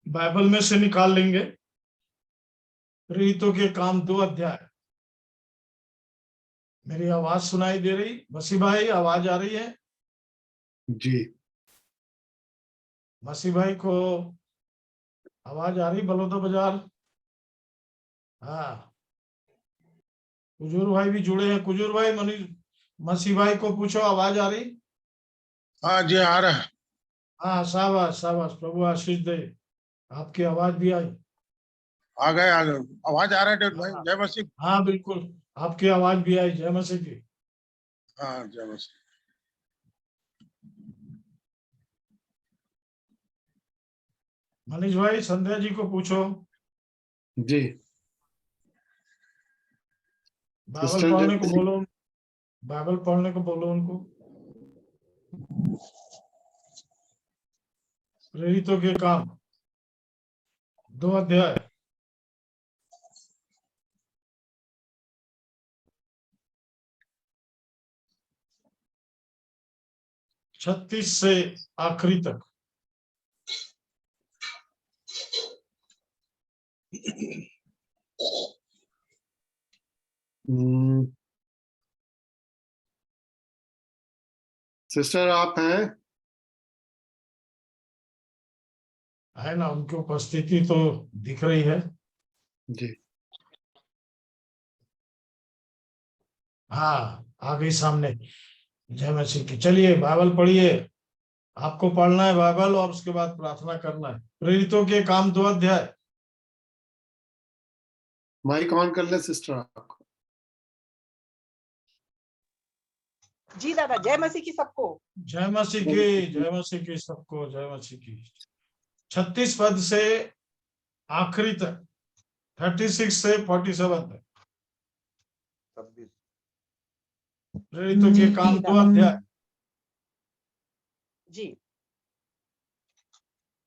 Bible में से निकाल लेंगे। प्रेरितों के काम 2 अध्याय। मेरी आवाज सुनाई दे रही? मसीह भाई आवाज आ रही है? जी। मसीह भाई को आवाज आ रही? बलौदा बाजार। हाँ, कुजूर भाई भी जुड़े हैं। कुजूर भाई मसीह भाई को पूछो आवाज आ रही? हाँ जी, आ रहा है। हाँ, शाबाश शाबाश, प्रभु आशीष दे। आपकी आवाज भी आई। आ गए आवाज आ रहा है डेविड भाई। हाँ, जय मसीह। हाँ बिल्कुल, आपकी आवाज भी आई। जय मसीह की। हाँ, जय मसीह। मनीष भाई संध्या जी को पूछो। जी। बाइबल सिस्टर पढ़ने को जय बोलो। बाइबल पढ़ने को बोलो उनको। प्रेरितों के काम 2 अध्याय। छत्तीस से आखिरी तक। सिस्टर आप हैं? है ना, उनकी उपस्थिति तो दिख रही है। जी। हाँ, आ गई सामने। जय मसीह की। चलिए बाइबल पढ़िए। आपको पढ़ना है बाइबल और उसके बाद प्रार्थना करना है। प्रेरितों के काम 2 अध्याय। माइक ऑन कर ले सिस्टर आपको। जी दादा, जय मसीह की सबको। जय मसीह की। जय मसीह की सबको। जय मसीह की। 36 पद से आखिरी तक, 36 से 47 तक। प्रेरितों के काम 2 अध्याय। जी।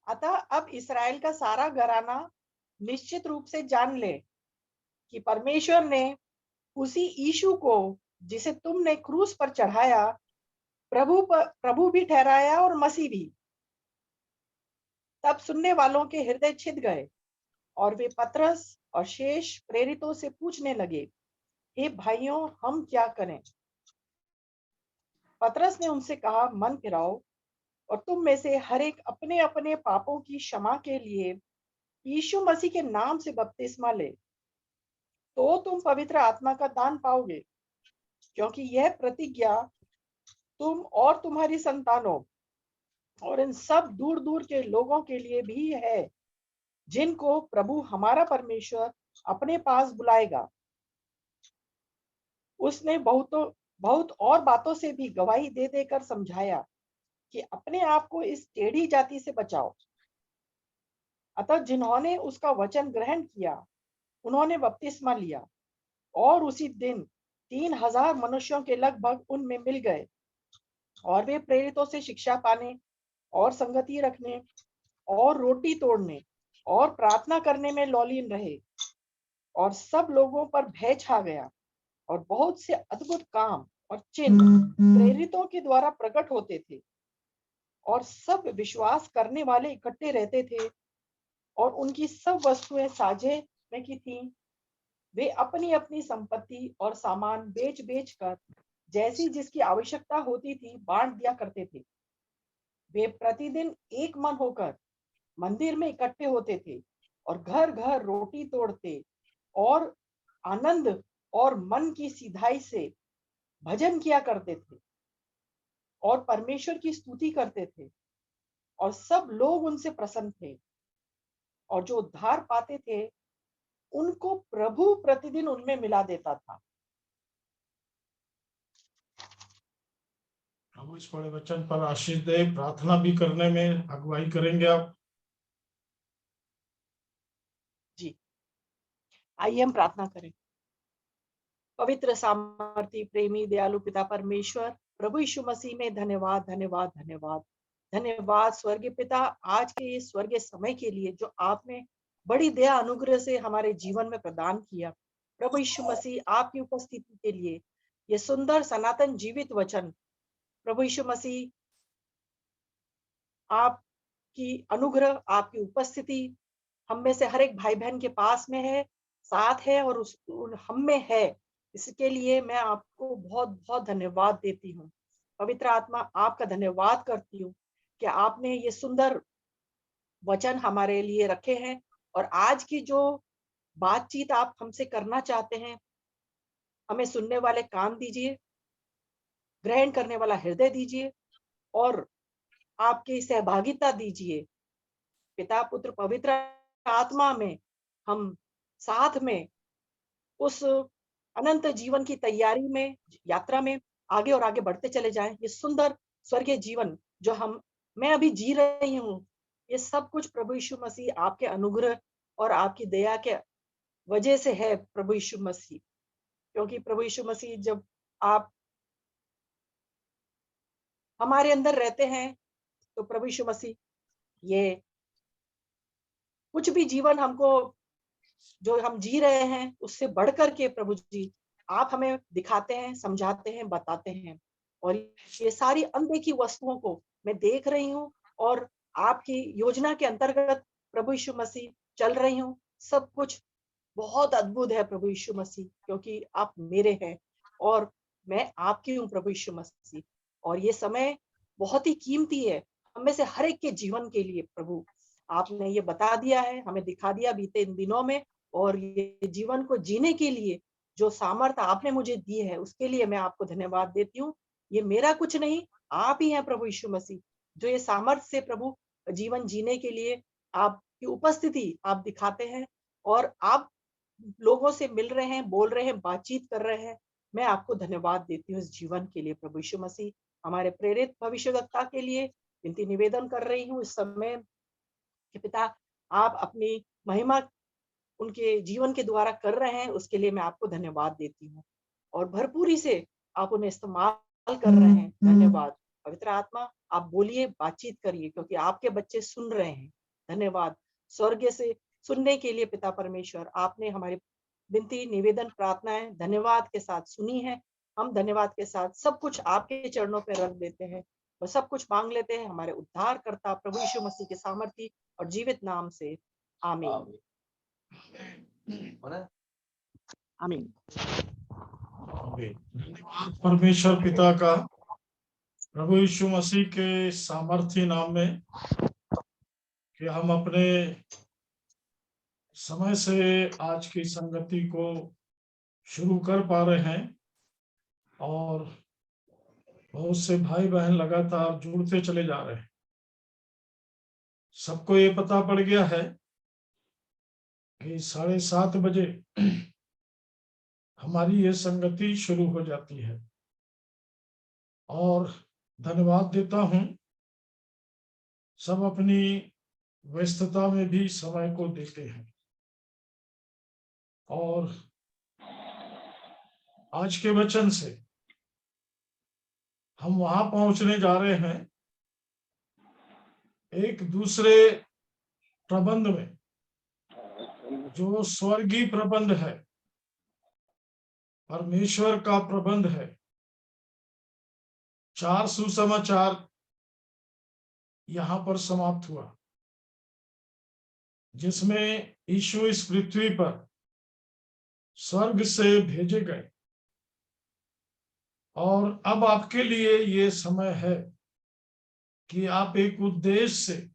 अतः अब इस्राएल का सारा घराना निश्चित रूप से जान ले कि परमेश्वर ने उसी यीशु को, जिसे तुमने क्रूस पर चढ़ाया, प्रभु भी ठहराया और मसीह भी। तब सुनने वालों के हृदय छिद गए और वे पतरस और शेष प्रेरितों से पूछने लगे, हे भाइयों, हम क्या करें? पतरस ने उनसे कहा, मन फिराओ और तुम में से हर एक अपने अपने पापों की क्षमा के लिए यीशु मसीह के नाम से बपतिस्मा ले, तो तुम पवित्र आत्मा का दान पाओगे। क्योंकि यह प्रतिज्ञा तुम और तुम्हारी संतानों और इन सब दूर दूर के लोगों के लिए भी है, जिनको प्रभु हमारा परमेश्वर अपने पास बुलाएगा। उसने बहुत और बातों से भी गवाही दे देकर समझाया कि अपने आप को इस टेढ़ी जाति से बचाओ। अतः जिन्होंने उसका वचन ग्रहण किया, उन्होंने बपतिस्मा लिया और उसी दिन 3000 मनुष्यों के लगभग उनमें मिल गए। और वे प्रेरितों से शिक्षा पाने और संगति रखने और रोटी तोड़ने और प्रार्थना करने में लौलीन रहे। और सब लोगों पर भय छा गया और बहुत से अद्भुत काम और चिन्ह प्रेरितों के द्वारा प्रकट होते थे। और सब विश्वास करने वाले इकट्ठे रहते थे और उनकी सब वस्तुएं साझे में की थीं। वे अपनी अपनी संपत्ति और सामान बेच बेच कर जैसी जिसकी आवश्यकता होती थी बांट दिया करते थे। वे प्रतिदिन एक मन होकर मंदिर में इकट्ठे होते थे और घर घर रोटी तोड़ते और आनंद और मन की सीधाई से भजन किया करते थे और परमेश्वर की स्तुति करते थे। और सब लोग उनसे प्रसन्न थे। और जो उद्धार पाते थे उनको प्रभु प्रतिदिन उनमें मिला देता था। प्रभु इस बड़े वचन पर आशीष दे। प्रार्थना भी करने में अगुवाई करेंगे आप। जी, आइए हम प्रार्थना करें। पवित्र, सामर्थी, प्रेमी, दयालु पिता परमेश्वर, प्रभु यीशु मसीह में धन्यवाद धन्यवाद धन्यवाद धन्यवाद स्वर्गीय पिता, आज के इस स्वर्गीय समय के लिए जो आपने बड़ी दया अनुग्रह से हमारे जीवन में प्रदान किया। प्रभु यीशु मसीह, आपकी उपस्थिति के लिए ये सुंदर सनातन जीवित वचन, प्रभु यीशु मसीह, आप आपकी अनुग्रह, आपकी उपस्थिति हम में से हर एक भाई बहन के पास में है, साथ है और हम में है। इसके लिए मैं आपको बहुत बहुत धन्यवाद देती हूँ। पवित्र आत्मा, आपका धन्यवाद करती हूँ कि आपने ये सुंदर वचन हमारे लिए रखे हैं और आज की जो बातचीत आप हमसे करना चाहते हैं, हमें सुनने वाले कान दीजिए, ग्रहण करने वाला हृदय दीजिए और आपकी सहभागिता दीजिए। पिता, पुत्र, पवित्र आत्मा में हम साथ में उस अनंत जीवन की तैयारी में, यात्रा में आगे और आगे बढ़ते चले जाएं। ये सुंदर स्वर्गीय जीवन जो मैं अभी जी रही हूँ, ये सब कुछ प्रभु यीशु मसीह आपके अनुग्रह और आपकी दया के वजह से है। प्रभु यीशु मसीह, क्योंकि प्रभु यीशु मसीह जब आप हमारे अंदर रहते हैं, तो प्रभु यीशु मसीह ये कुछ भी जीवन हमको जो हम जी रहे हैं उससे बढ़कर के प्रभु जी आप हमें दिखाते हैं, समझाते हैं, बताते हैं। और ये सारी अनदेखी वस्तुओं को मैं देख रही हूँ और आपकी योजना के अंतर्गत प्रभु यीशु मसीह चल रही हूँ। सब कुछ बहुत अद्भुत है प्रभु यीशु मसीह, क्योंकि आप मेरे हैं और मैं आपकी हूँ प्रभु यीशु मसीह। और ये समय बहुत ही कीमती है हम में से हर एक के जीवन के लिए। प्रभु आपने ये बता दिया है, हमें दिखा दिया बीते इन दिनों में, और ये जीवन को जीने के लिए जो सामर्थ्य आपने मुझे दी है उसके लिए मैं आपको धन्यवाद देती हूँ। ये मेरा कुछ नहीं, आप ही हैं प्रभु यीशु मसीह, जो ये सामर्थ्य से प्रभु जीवन जीने के लिए आपकी उपस्थिति आप दिखाते हैं और आप लोगों से मिल रहे हैं, बोल रहे हैं, बातचीत कर रहे हैं। मैं आपको धन्यवाद देती हूँ इस जीवन के लिए प्रभु यीशु मसीह। हमारे प्रेरित भविष्यवक्ता के लिए विनती निवेदन कर रही हूँ इस समय कि पिता आप अपनी महिमा उनके जीवन के द्वारा कर रहे हैं, उसके लिए मैं आपको धन्यवाद देती हूँ और भरपूरी से आप उन्हें इस्तेमाल कर रहे हैं। धन्यवाद। पवित्र आत्मा, आप बोलिए, बातचीत करिए, क्योंकि आपके बच्चे सुन रहे हैं। धन्यवाद। स्वर्ग से सुनने के लिए पिता परमेश्वर, आपने हमारी विनती, निवेदन, प्रार्थनाएं धन्यवाद के साथ सुनी है। हम धन्यवाद के साथ सब कुछ आपके चरणों पर रख देते हैं और सब कुछ मांग लेते हैं हमारे उद्धारकर्ता प्रभु यीशु मसीह के सामर्थी और जीवित नाम से। आमीन। आमीन। धन्यवाद परमेश्वर पिता का प्रभु यीशु मसीह के सामर्थी नाम में कि हम अपने समय से आज की संगति को शुरू कर पा रहे हैं और बहुत से भाई बहन लगातार जुड़ते चले जा रहे हैं। सबको ये पता पड़ गया है कि 7:30 बजे हमारी ये संगति शुरू हो जाती है और धन्यवाद देता हूं, सब अपनी व्यस्तता में भी समय को देते हैं। और आज के वचन से हम वहां पहुंचने जा रहे हैं, एक दूसरे प्रबंध में जो स्वर्गीय प्रबंध है, परमेश्वर का प्रबंध है। 4 सुसमाचार यहां पर समाप्त हुआ, जिसमें यीशु इस पृथ्वी पर स्वर्ग से भेजे गए और अब आपके लिए ये समय है कि आप एक उद्देश्य से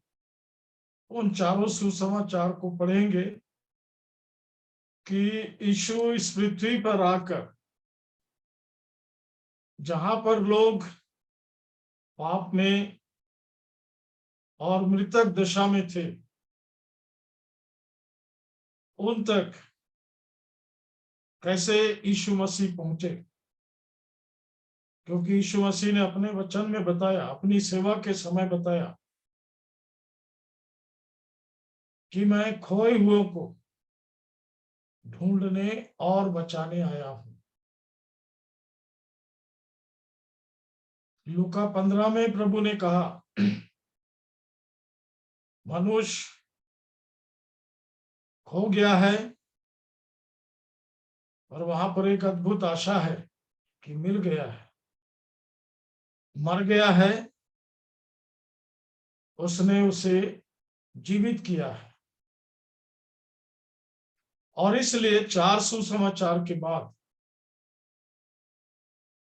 उन 4 सुसमाचार को पढ़ेंगे कि यीशु इस पृथ्वी पर आकर जहां पर लोग पाप में और मृतक दशा में थे, उन तक कैसे यीशु मसीह पहुंचे। क्योंकि यीशु मसीह ने अपने वचन में बताया, अपनी सेवा के समय बताया कि मैं खोए हुओं को ढूंढने और बचाने आया हूं। लूका 15 में प्रभु ने कहा, मनुष्य खो गया है, और वहां पर एक अद्भुत आशा है कि मिल गया है। मर गया है उसने उसे जीवित किया है। और इसलिए 4 सुसमाचार के बाद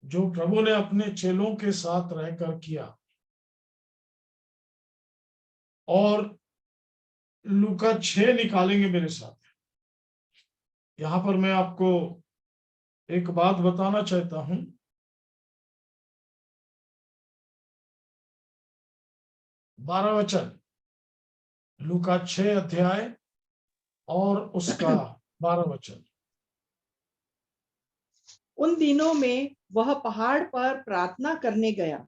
जो प्रभु ने अपने चेलों के साथ रहकर किया, और लूका 6 निकालेंगे मेरे साथ। यहां पर मैं आपको एक बात बताना चाहता हूं। बारह वचन, लूका 6 अध्याय और उसका 12 वचन। उन दिनों में वह पहाड़ पर प्रार्थना करने गया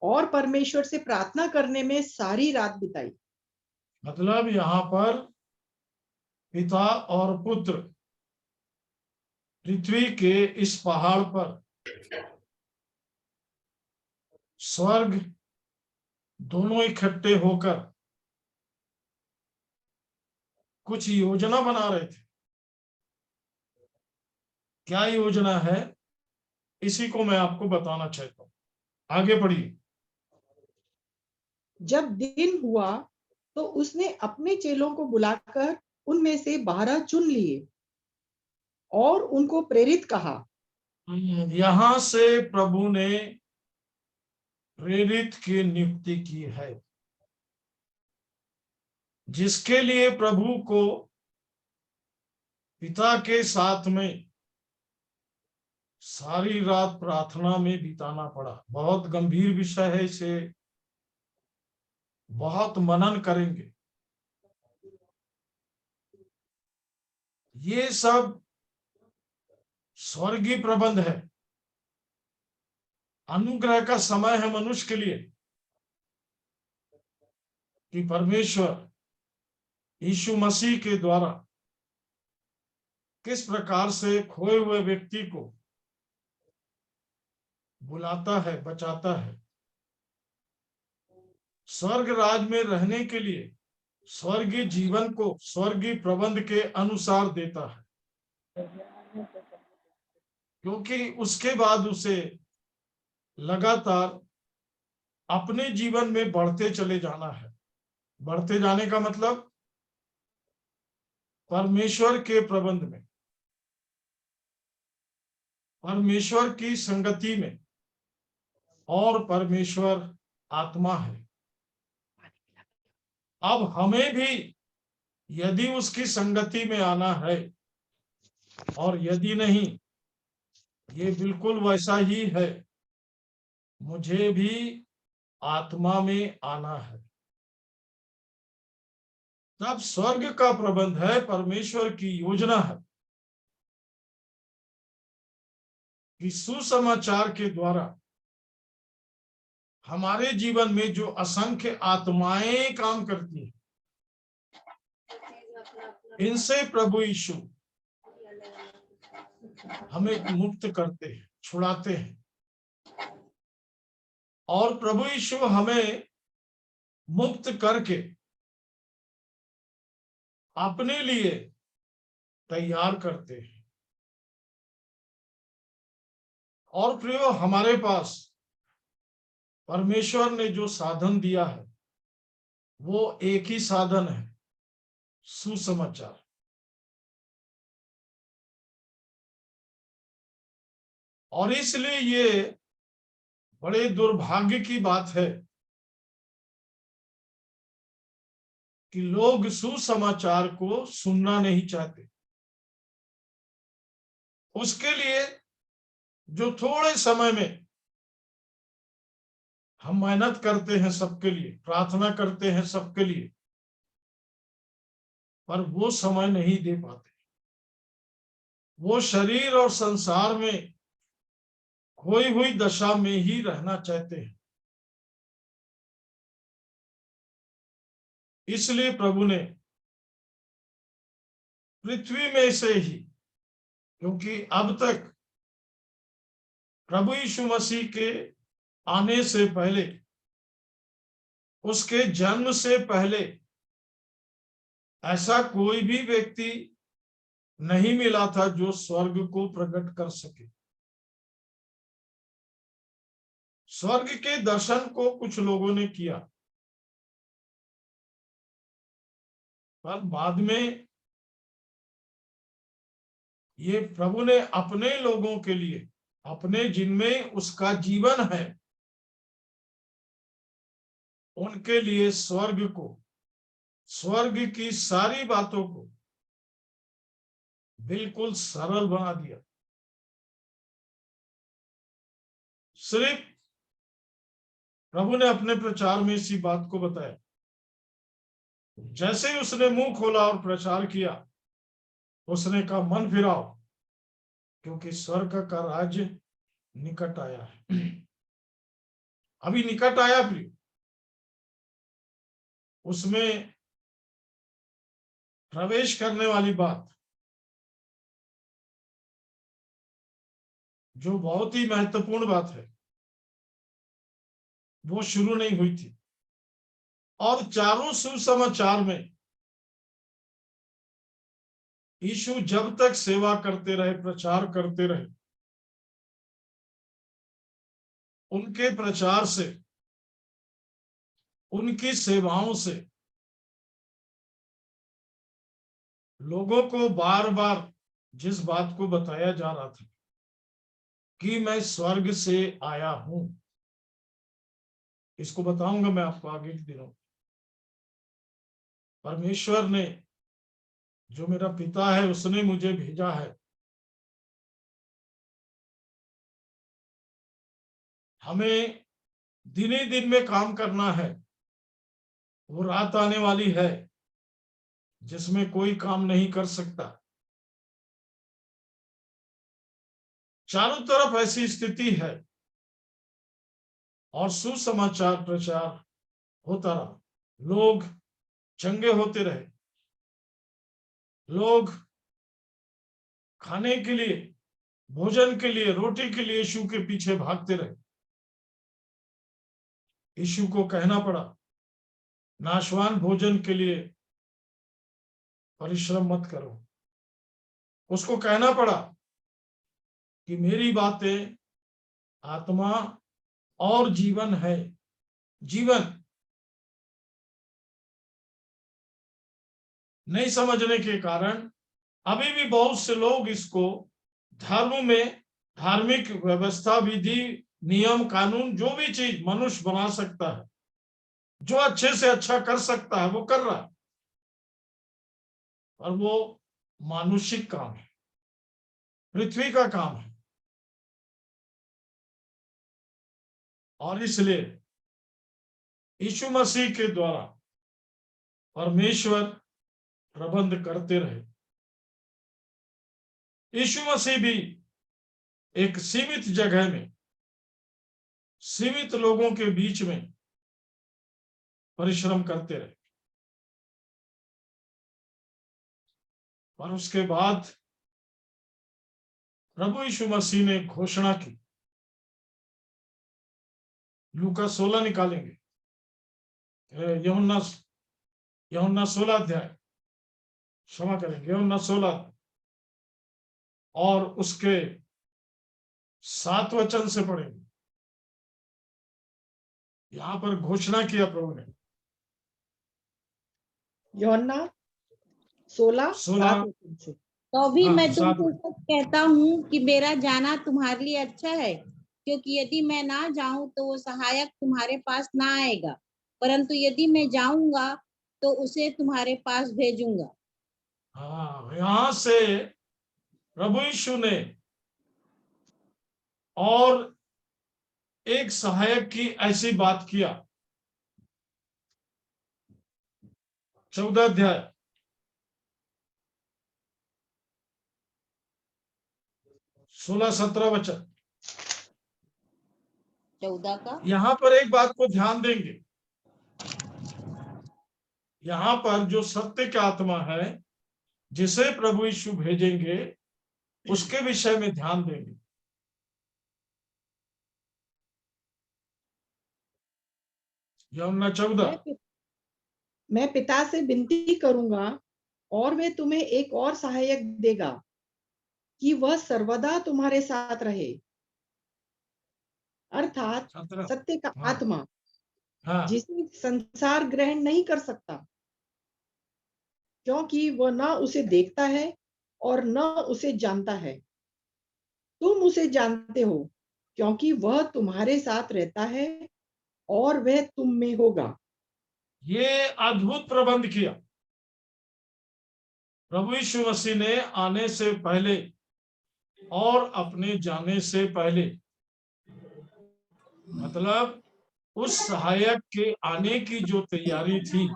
और परमेश्वर से प्रार्थना करने में सारी रात बिताई। मतलब यहाँ पर पिता और पुत्र पृथ्वी के इस पहाड़ पर स्वर्ग दोनों इकट्ठे होकर कुछ योजना बना रहे थे। क्या योजना है, इसी को मैं आपको बताना चाहता हूं। आगे पढ़िए। जब दिन हुआ तो उसने अपने चेलों को बुलाकर उनमें से 12 चुन लिए और उनको प्रेरित कहा। यहां से प्रभु ने प्रेरित की नियुक्ति की है, जिसके लिए प्रभु को पिता के साथ में सारी रात प्रार्थना में बिताना पड़ा। बहुत गंभीर विषय है, इसे बहुत मनन करेंगे। ये सब स्वर्गीय प्रबंध है, अनुग्रह का समय है मनुष्य के लिए, कि परमेश्वर यीशु मसीह के द्वारा किस प्रकार से खोए हुए व्यक्ति को बुलाता है, बचाता है, स्वर्ग राज में रहने के लिए स्वर्गीय जीवन को स्वर्गीय प्रबंध के अनुसार देता है, क्योंकि उसके बाद उसे लगातार अपने जीवन में बढ़ते चले जाना है। बढ़ते जाने का मतलब परमेश्वर के प्रबंध में, परमेश्वर की संगति में, और परमेश्वर आत्मा है। अब हमें भी यदि उसकी संगति में आना है, और यदि नहीं, ये बिल्कुल वैसा ही है, मुझे भी आत्मा में आना है। तब स्वर्ग का प्रबंध है, परमेश्वर की योजना है कि सुसमाचार के द्वारा हमारे जीवन में जो असंख्य आत्माएं काम करती हैं, इनसे प्रभु यीशु हमें मुक्त करते हैं, छुड़ाते हैं। और प्रभु यीशु हमें मुक्त करके अपने लिए तैयार करते हैं। और प्रियो, हमारे पास परमेश्वर ने जो साधन दिया है वो एक ही साधन है, सुसमाचार। और इसलिए ये बड़े दुर्भाग्य की बात है कि लोग सुसमाचार को सुनना नहीं चाहते। उसके लिए जो थोड़े समय में हम मेहनत करते हैं सबके लिए, प्रार्थना करते हैं सबके लिए, पर वो समय नहीं दे पाते। वो शरीर और संसार में खोई हुई दशा में ही रहना चाहते हैं। इसलिए प्रभु ने पृथ्वी में से ही, क्योंकि अब तक प्रभु यीशु मसीह के आने से पहले, उसके जन्म से पहले ऐसा कोई भी व्यक्ति नहीं मिला था जो स्वर्ग को प्रकट कर सके। स्वर्ग के दर्शन को कुछ लोगों ने किया, पर बाद में ये प्रभु ने अपने लोगों के लिए, अपने जिनमें उसका जीवन है, उनके लिए स्वर्ग को, स्वर्ग की सारी बातों को बिल्कुल सरल बना दिया। सिर्फ प्रभु ने अपने प्रचार में इसी बात को बताया। जैसे ही उसने मुंह खोला और प्रचार किया, उसने कहा मन फिराओ, क्योंकि स्वर्ग का राज्य निकट आया है। अभी निकट आया प्रिय, उसमें प्रवेश करने वाली बात जो बहुत ही महत्वपूर्ण बात है, वो शुरू नहीं हुई थी। और चारों सुसमाचार में यीशु जब तक सेवा करते रहे, प्रचार करते रहे, उनके प्रचार से, उनकी सेवाओं से लोगों को बार बार जिस बात को बताया जा रहा था कि मैं स्वर्ग से आया हूं, इसको बताऊंगा मैं आपको आगे के दिनों। परमेश्वर ने, जो मेरा पिता है, उसने मुझे भेजा है। हमें दिन ही दिन में काम करना है। वो रात आने वाली है जिसमें कोई काम नहीं कर सकता। चारों तरफ ऐसी स्थिति है और सुसमाचार प्रचार होता रहा, लोग चंगे होते रहे, लोग खाने के लिए, भोजन के लिए, रोटी के लिए यीशु के पीछे भागते रहे। यीशु को कहना पड़ा, नाशवान भोजन के लिए परिश्रम मत करो। उसको कहना पड़ा कि मेरी बातें आत्मा और जीवन है। जीवन नहीं समझने के कारण अभी भी बहुत से लोग इसको धर्म में, धार्मिक व्यवस्था, विधि, नियम, कानून, जो भी चीज मनुष्य बना सकता है, जो अच्छे से अच्छा कर सकता है, वो कर रहा है, और वो मानुषिक काम है, पृथ्वी का काम है। और इसलिए यीशु मसीह के द्वारा परमेश्वर प्रबंध करते रहे। यीशु मसीह भी एक सीमित जगह में, सीमित लोगों के बीच में परिश्रम करते रहे। और उसके बाद प्रभु यीशु मसीह ने घोषणा की। लूका 16 निकालेंगे, यूहन्ना 16 अध्याय, क्षमा करेंगे, यूहन्ना 16 और उसके 7 वचन से पढ़ेंगे। यहां पर घोषणा किया प्रभु ने। यूहन्ना 16 16 से। तो भी हाँ, मैं तुमसे 7 सच कहता हूँ कि मेरा जाना तुम्हारे लिए अच्छा है, क्योंकि यदि मैं ना जाऊं तो वो सहायक तुम्हारे पास ना आएगा, परंतु यदि मैं जाऊंगा तो उसे तुम्हारे पास भेजूंगा। हाँ, यहां से प्रभु यीशु ने और एक सहायक की ऐसी बात किया। 14 अध्याय 16-17 वचन। 14 का यहां पर एक बात को ध्यान देंगे, यहां पर जो सत्य का आत्मा है, जिसे प्रभु यीशु भेजेंगे, उसके विषय में ध्यान देंगे। यूहन्ना 14। मैं पिता से विनती करूंगा और वे तुम्हें एक और सहायक देगा कि वह सर्वदा तुम्हारे साथ रहे, अर्थात 17। सत्य का हाँ। आत्मा हाँ, जिसे संसार ग्रहण नहीं कर सकता, क्योंकि वह न उसे देखता है और न उसे जानता है। तुम उसे जानते हो, क्योंकि वह तुम्हारे साथ रहता है और वह तुम में होगा। ये अद्भुत प्रबंध किया प्रभु यीशु मसीह ने आने से पहले और अपने जाने से पहले। मतलब उस सहायक के आने की जो तैयारी थी,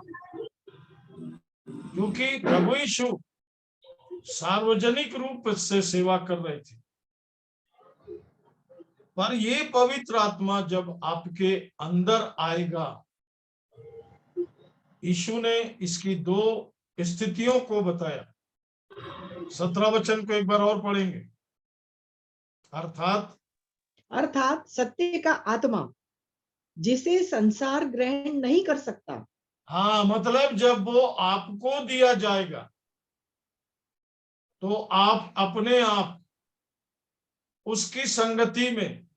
क्योंकि प्रभु यीशु सार्वजनिक रूप से सेवा कर रहे थे, पर ये पवित्र आत्मा जब आपके अंदर आएगा, यीशु ने इसकी 2 स्थितियों को बताया। 17 वचन को एक बार और पढ़ेंगे। अर्थात सत्य का आत्मा जिसे संसार ग्रहण नहीं कर सकता। हाँ, मतलब जब वो आपको दिया जाएगा तो आप अपने आप उसकी संगति में,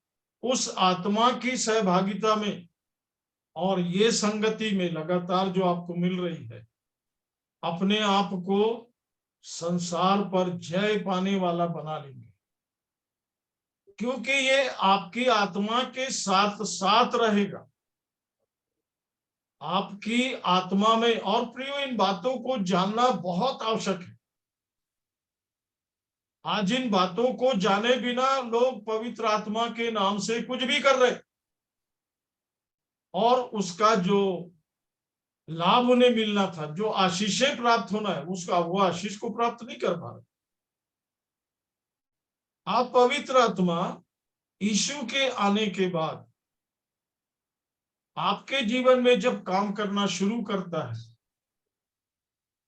उस आत्मा की सहभागिता में, और ये संगति में लगातार जो आपको मिल रही है, अपने आप को संसार पर जय पाने वाला बना लेंगे, क्योंकि ये आपकी आत्मा के साथ साथ रहेगा, आपकी आत्मा में। और प्रियो, इन बातों को जानना बहुत आवश्यक है। आज इन बातों को जाने बिना लोग पवित्र आत्मा के नाम से कुछ भी कर रहे, और उसका जो लाभ उन्हें मिलना था, जो आशीषें प्राप्त होना है, उसका वो आशीष को प्राप्त नहीं कर पा रहे। आप पवित्र आत्मा यीशु के आने के बाद आपके जीवन में जब काम करना शुरू करता है,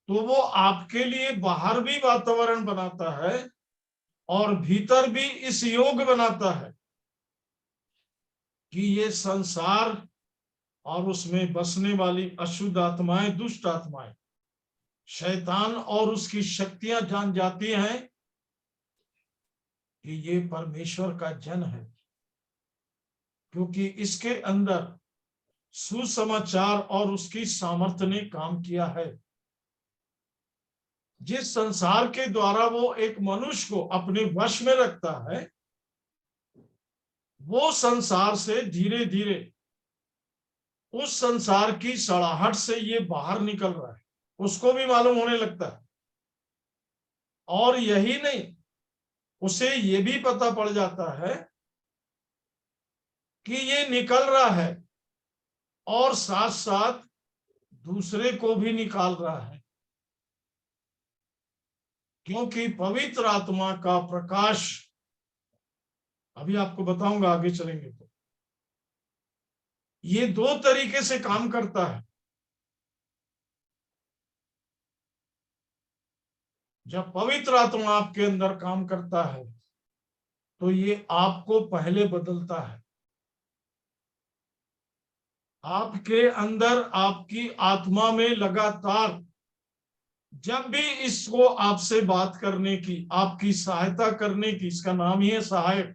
तो वो आपके लिए बाहर भी वातावरण बनाता है और भीतर भी इस योग बनाता है कि ये संसार और उसमें बसने वाली अशुद्ध आत्माएं, दुष्ट आत्माएं, शैतान और उसकी शक्तियां जान जाती हैं कि ये परमेश्वर का जन है, क्योंकि इसके अंदर सुसमाचार और उसकी सामर्थ्य ने काम किया है। जिस संसार के द्वारा वो एक मनुष्य को अपने वश में रखता है, वो संसार से धीरे धीरे, उस संसार की सड़ाहट से ये बाहर निकल रहा है, उसको भी मालूम होने लगता है। और यही नहीं, उसे ये भी पता पड़ जाता है कि ये निकल रहा है और साथ साथ दूसरे को भी निकाल रहा है, क्योंकि पवित्र आत्मा का प्रकाश, अभी आपको बताऊंगा आगे चलेंगे तो, ये 2 तरीके से काम करता है। जब पवित्र आत्मा आपके अंदर काम करता है तो ये आपको पहले बदलता है। आपके अंदर, आपकी आत्मा में लगातार जब भी इसको आपसे बात करने की, आपकी सहायता करने की, इसका नाम ही है सहायक,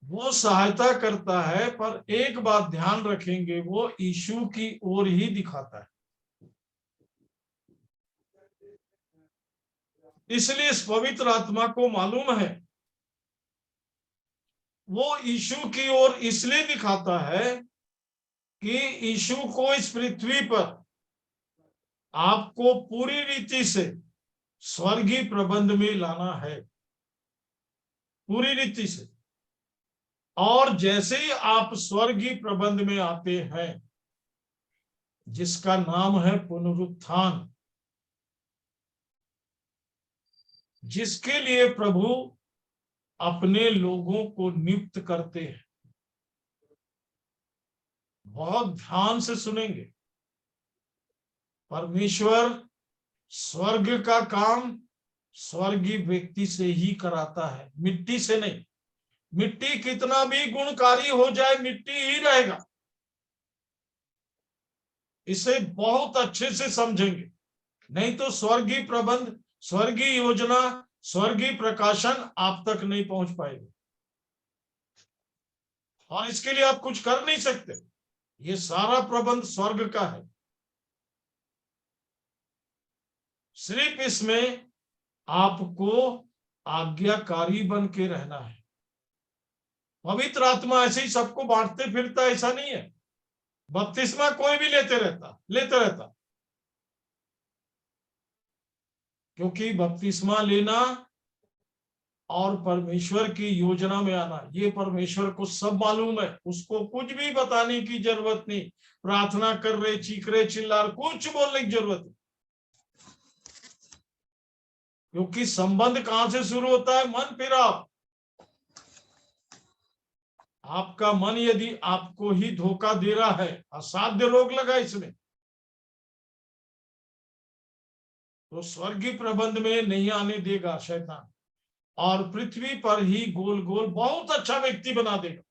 वो सहायता करता है, पर एक बात ध्यान रखेंगे, वो यीशु की ओर ही दिखाता है। इसलिए इस पवित्र आत्मा को मालूम है, वो यीशु की ओर इसलिए दिखाता है कि यीशु को इस पृथ्वी पर आपको पूरी रीति से स्वर्गीय प्रबंध में लाना है, पूरी रीति से। और जैसे ही आप स्वर्गीय प्रबंध में आते हैं, जिसका नाम है पुनरुत्थान, जिसके लिए प्रभु अपने लोगों को नियुक्त करते हैं, बहुत ध्यान से सुनेंगे। परमेश्वर स्वर्ग का काम स्वर्गीय व्यक्ति से ही कराता है, मिट्टी से नहीं। मिट्टी कितना भी गुणकारी हो जाए, मिट्टी ही रहेगा। इसे बहुत अच्छे से समझेंगे, नहीं तो स्वर्गीय प्रबंध, स्वर्गीय योजना, स्वर्गीय प्रकाशन आप तक नहीं पहुंच पाएगा। और इसके लिए आप कुछ कर नहीं सकते, ये सारा प्रबंध स्वर्ग का है। सिर्फ इसमें आपको आज्ञाकारी बन के रहना है। पवित्र आत्मा ऐसे ही सबको बांटते फिरता ऐसा नहीं है। बपतिस्मा कोई भी लेते रहता, क्योंकि बपतिस्मा लेना और परमेश्वर की योजना में आना, ये परमेश्वर को सब मालूम है। उसको कुछ भी बताने की जरूरत नहीं। प्रार्थना कर रहे, चीख रहे, चिल्ला रहे, कुछ बोलने की जरूरत नहीं, क्योंकि संबंध कहां से शुरू होता है? मन फिराव। आपका मन यदि आपको ही धोखा दे रहा है, असाध्य रोग लगा इसमें, तो स्वर्गीय प्रबंध में नहीं आने देगा शैतान। और पृथ्वी पर ही गोल गोल बहुत अच्छा व्यक्ति बना देगा,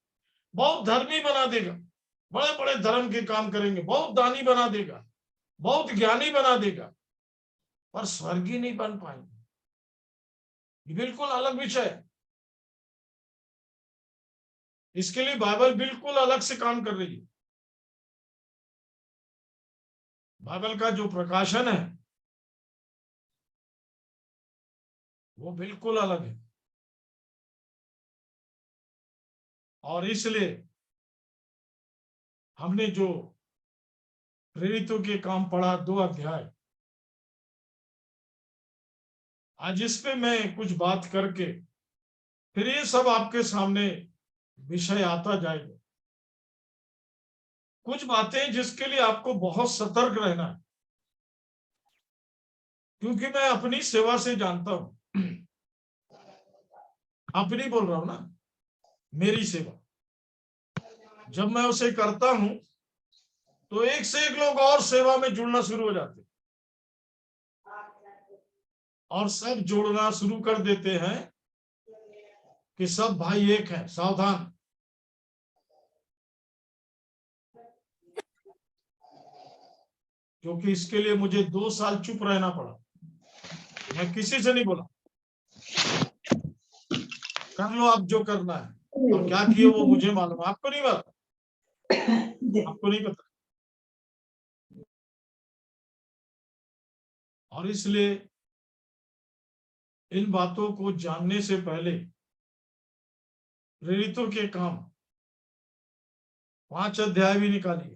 बहुत धर्मी बना देगा, बड़े बड़े धर्म के काम करेंगे, बहुत दानी बना देगा, बहुत ज्ञानी बना देगा, पर स्वर्गीय नहीं बन पाएंगे। ये बिल्कुल अलग विषय है। इसके लिए बाइबल बिल्कुल अलग से काम कर रही है। बाइबल का जो प्रकाशन है वो बिल्कुल अलग है। और इसलिए हमने जो प्रेरितों के काम पढ़ा 2 अध्याय, आज इस पे मैं कुछ बात करके फिर ये सब आपके सामने विषय आता जाएगा। कुछ बातें जिसके लिए आपको बहुत सतर्क रहना है, क्योंकि मैं अपनी सेवा से जानता हूं, अपनी बोल रहा हूं ना, मेरी सेवा जब मैं उसे करता हूं तो एक से एक लोग और सेवा में जुड़ना शुरू हो जाते, और सब जोड़ना शुरू कर देते हैं कि सब भाई एक है। सावधान, क्योंकि इसके लिए मुझे 2 साल चुप रहना पड़ा। मैं किसी से नहीं बोला, कर लो आप जो करना है, और क्या किए वो मुझे मालूम, आपको नहीं पता, आपको नहीं पता। और इसलिए इन बातों को जानने से पहले प्रेरितों के काम 5 अध्याय भी निकालिए।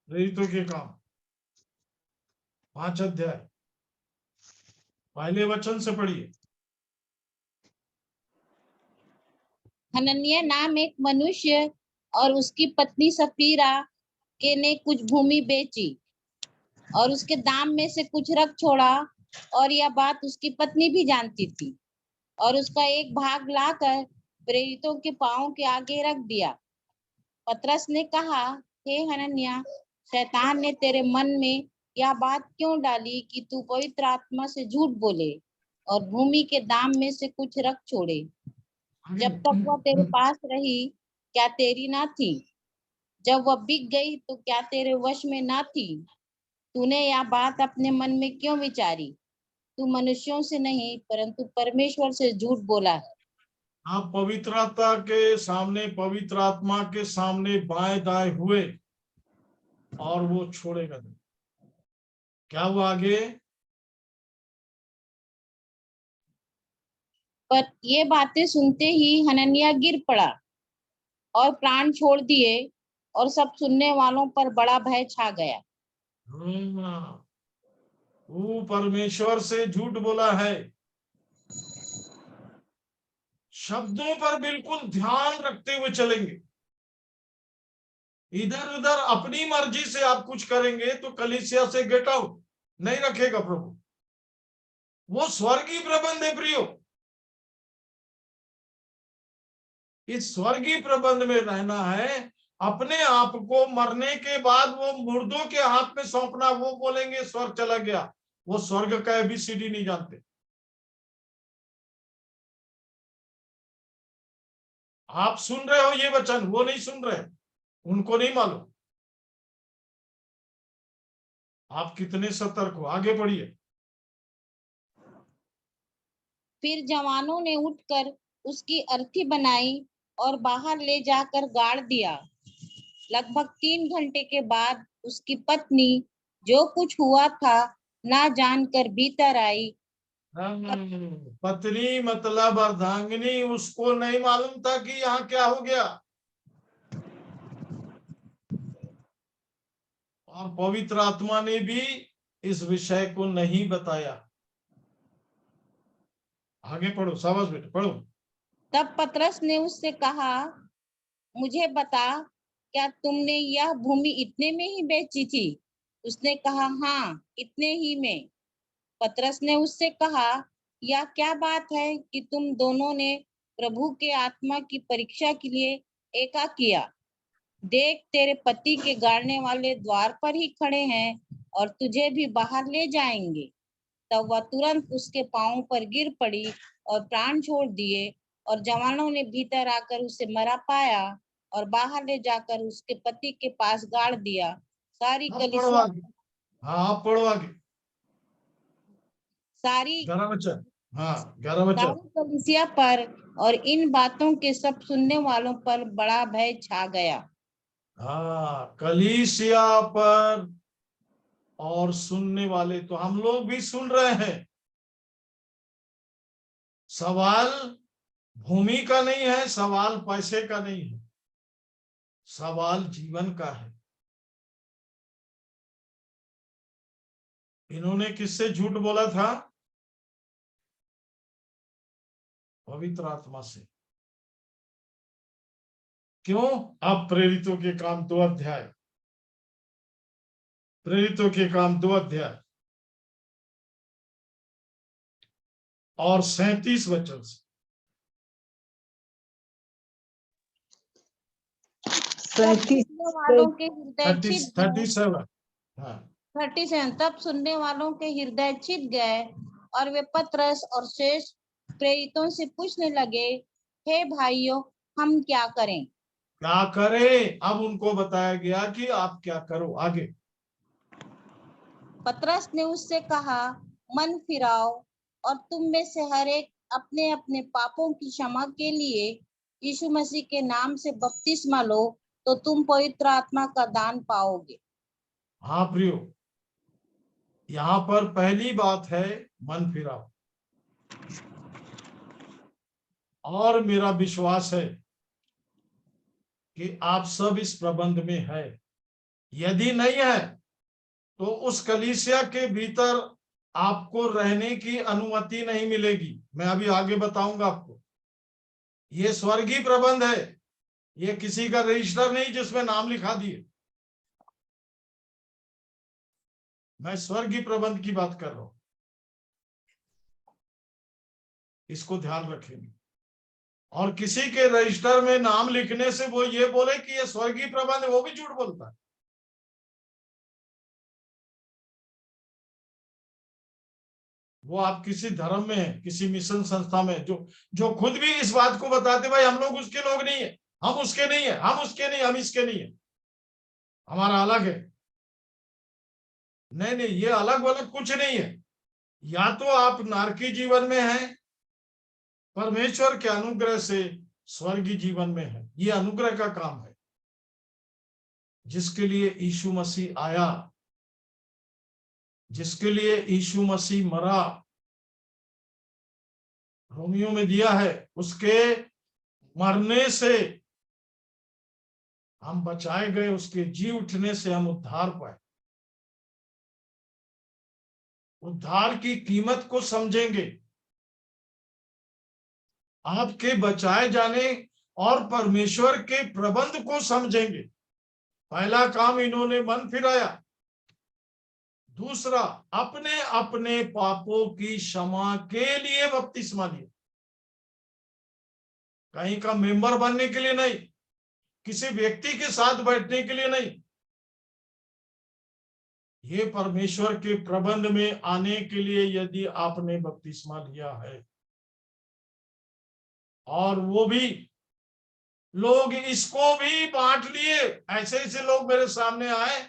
प्रेरितों के काम 5 अध्याय, पहले वचन से पढ़िए। हनन्याह नाम एक मनुष्य और उसकी पत्नी सफीरा के ने कुछ भूमि बेची और उसके दाम में से कुछ रख छोड़ा, और यह बात उसकी पत्नी भी जानती थी, और उसका एक भाग लाकर प्रेरितों के पांवों के आगे रख दिया। पतरस ने कहा, हे हनन्याह, शैतान ने तेरे मन में यह बात क्यों डाली कि तू पवित्र आत्मा से झूठ बोले और भूमि के दाम में से कुछ रख छोड़े? जब तक वह तेरे पास रही, क्या तेरी ना थी? जब वह बिक गई तो क्या तेरे वश में ना थी? तूने यह बात अपने मन में क्यों विचारी? तू मनुष्यों से नहीं परंतु परमेश्वर से झूठ बोला है। आप पवित्रता के सामने, पवित्र आत्मा के सामने बाएं दाएं हुए और वो छोड़ेगा नहीं। क्या हुआ आगे? पर ये बातें सुनते ही हनन्याह गिर पड़ा और प्राण छोड़ दिए, और सब सुनने वालों पर बड़ा भय छा गया। वो परमेश्वर से झूठ बोला है। शब्दों पर बिल्कुल ध्यान रखते हुए चलेंगे। इधर उधर अपनी मर्जी से आप कुछ करेंगे तो कलीसिया से गेट आउट नहीं रखेगा प्रभु। वो स्वर्गीय प्रबंध है प्रियो। इस स्वर्गीय प्रबंध में रहना है। अपने आप को मरने के बाद वो मुर्दों के हाथ में सौंपना। वो बोलेंगे स्वर्ग चला गया, वो स्वर्ग का ABCD नहीं जानते। आप सुन रहे हो ये वचन, वो नहीं सुन रहे, उनको नहीं मालूम। आप कितने सतर्क हो, आगे पढ़िए। फिर जवानों ने उठकर उसकी अर्थी बनाई और बाहर ले जाकर गाड़ दिया। लगभग 3 घंटे के बाद उसकी पत्नी जो कुछ हुआ था ना जानकर भीतर आई। पत्नी मतलब अर्धांगिनी, उसको नहीं मालूम था कि यहाँ क्या हो गया, और पवित्र आत्मा ने भी इस विषय को नहीं बताया। आगे पढ़ो, शाबाश बेटे पढ़ो। तब पतरस ने उससे कहा, मुझे बता, क्या तुमने यह भूमि इतने में ही बेची थी? उसने कहा, हाँ, इतने ही में। पतरस ने उससे कहा, यह क्या बात है कि तुम दोनों ने प्रभु के आत्मा की परीक्षा के लिए एका किया। देख, तेरे पति के गाड़ने वाले द्वार पर ही खड़े हैं और तुझे भी बाहर ले जाएंगे। तब वह तुरंत उसके पांवों पर गिर पड़ी और प्राण छोड़ दिए, और जवानों ने भीतर आकर उसे मरा पाया और बाहर ले जाकर उसके पति के पास गाड़ दिया। सारी आप पढ़ो कलीसिया आगे। हाँ, आप पढ़ो आगे। सारी 11 वचन। हाँ, 11 वचन। सारी कलीसिया पर और इन बातों के सब सुनने वालों पर बड़ा भय छा गया। हाँ, कलीसिया पर और सुनने वाले, तो हम लोग भी सुन रहे हैं। सवाल भूमि का नहीं है, सवाल पैसे का नहीं है, सवाल जीवन का है। इन्होंने किससे झूठ बोला था? पवित्र आत्मा से। क्यों? अब प्रेरितों के काम 2 अध्याय, प्रेरितों के काम 2 अध्याय और 37 वचन से। 37 वालों के हृदय छिद 37। हाँ, 37। तब सुनने वालों के हृदय छिद गए और वे पतरस और शेष प्रेरितों से पूछने लगे, हे भाइयों, हम क्या करें? क्या करें? अब उनको बताया गया कि आप क्या करो। आगे। पतरस ने उससे कहा, मन फिराओ और तुम में से हर एक अपने अपने पापों की क्षमा के लिए यीशु मसीह के नाम से बपतिस्मा लो, तो तुम पवित्र आत्मा का दान पाओगे। हाँ प्रियो, यहाँ पर पहली बात है मन फिराओ। और मेरा विश्वास है कि आप सब इस प्रबंध में है। यदि नहीं है तो उस कलीसिया के भीतर आपको रहने की अनुमति नहीं मिलेगी। मैं अभी आगे बताऊंगा आपको। ये स्वर्गीय प्रबंध है, ये किसी का रजिस्टर नहीं जिसमें नाम लिखा दिए। मैं स्वर्गीय प्रबंध की बात कर रहा हूं, इसको ध्यान रखेंगे। और किसी के रजिस्टर में नाम लिखने से वो ये बोले कि ये स्वर्गीय प्रबंध है, वो भी झूठ बोलता है। वो आप किसी धर्म में है, किसी मिशन संस्था में, जो खुद भी इस बात को बताते, भाई हम लोग उसके लोग नहीं है, हम उसके नहीं है, हम उसके नहीं, हम इसके नहीं है, हमारा अलग है। नहीं नहीं, ये अलग अलग कुछ नहीं है। या तो आप नारकी जीवन में हैं, परमेश्वर के अनुग्रह से स्वर्गीय जीवन में है। ये अनुग्रह का काम है जिसके लिए यीशु मसीह आया, जिसके लिए यीशु मसीह मरा, रोमियो में दिया है। उसके मरने से हम बचाए गए, उसके जी उठने से हम उद्धार पाए। उद्धार की कीमत को समझेंगे, आपके बचाए जाने और परमेश्वर के प्रबंध को समझेंगे। पहला काम, इन्होंने मन फिराया। दूसरा, अपने अपने पापों की क्षमा के लिए बपतिस्मा लिया। कहीं का मेंबर बनने के लिए नहीं, किसी व्यक्ति के साथ बैठने के लिए नहीं, ये परमेश्वर के प्रबंध में आने के लिए यदि आपने बपतिस्मा लिया है। और वो भी लोग इसको भी बांट लिए। ऐसे ऐसे लोग मेरे सामने आए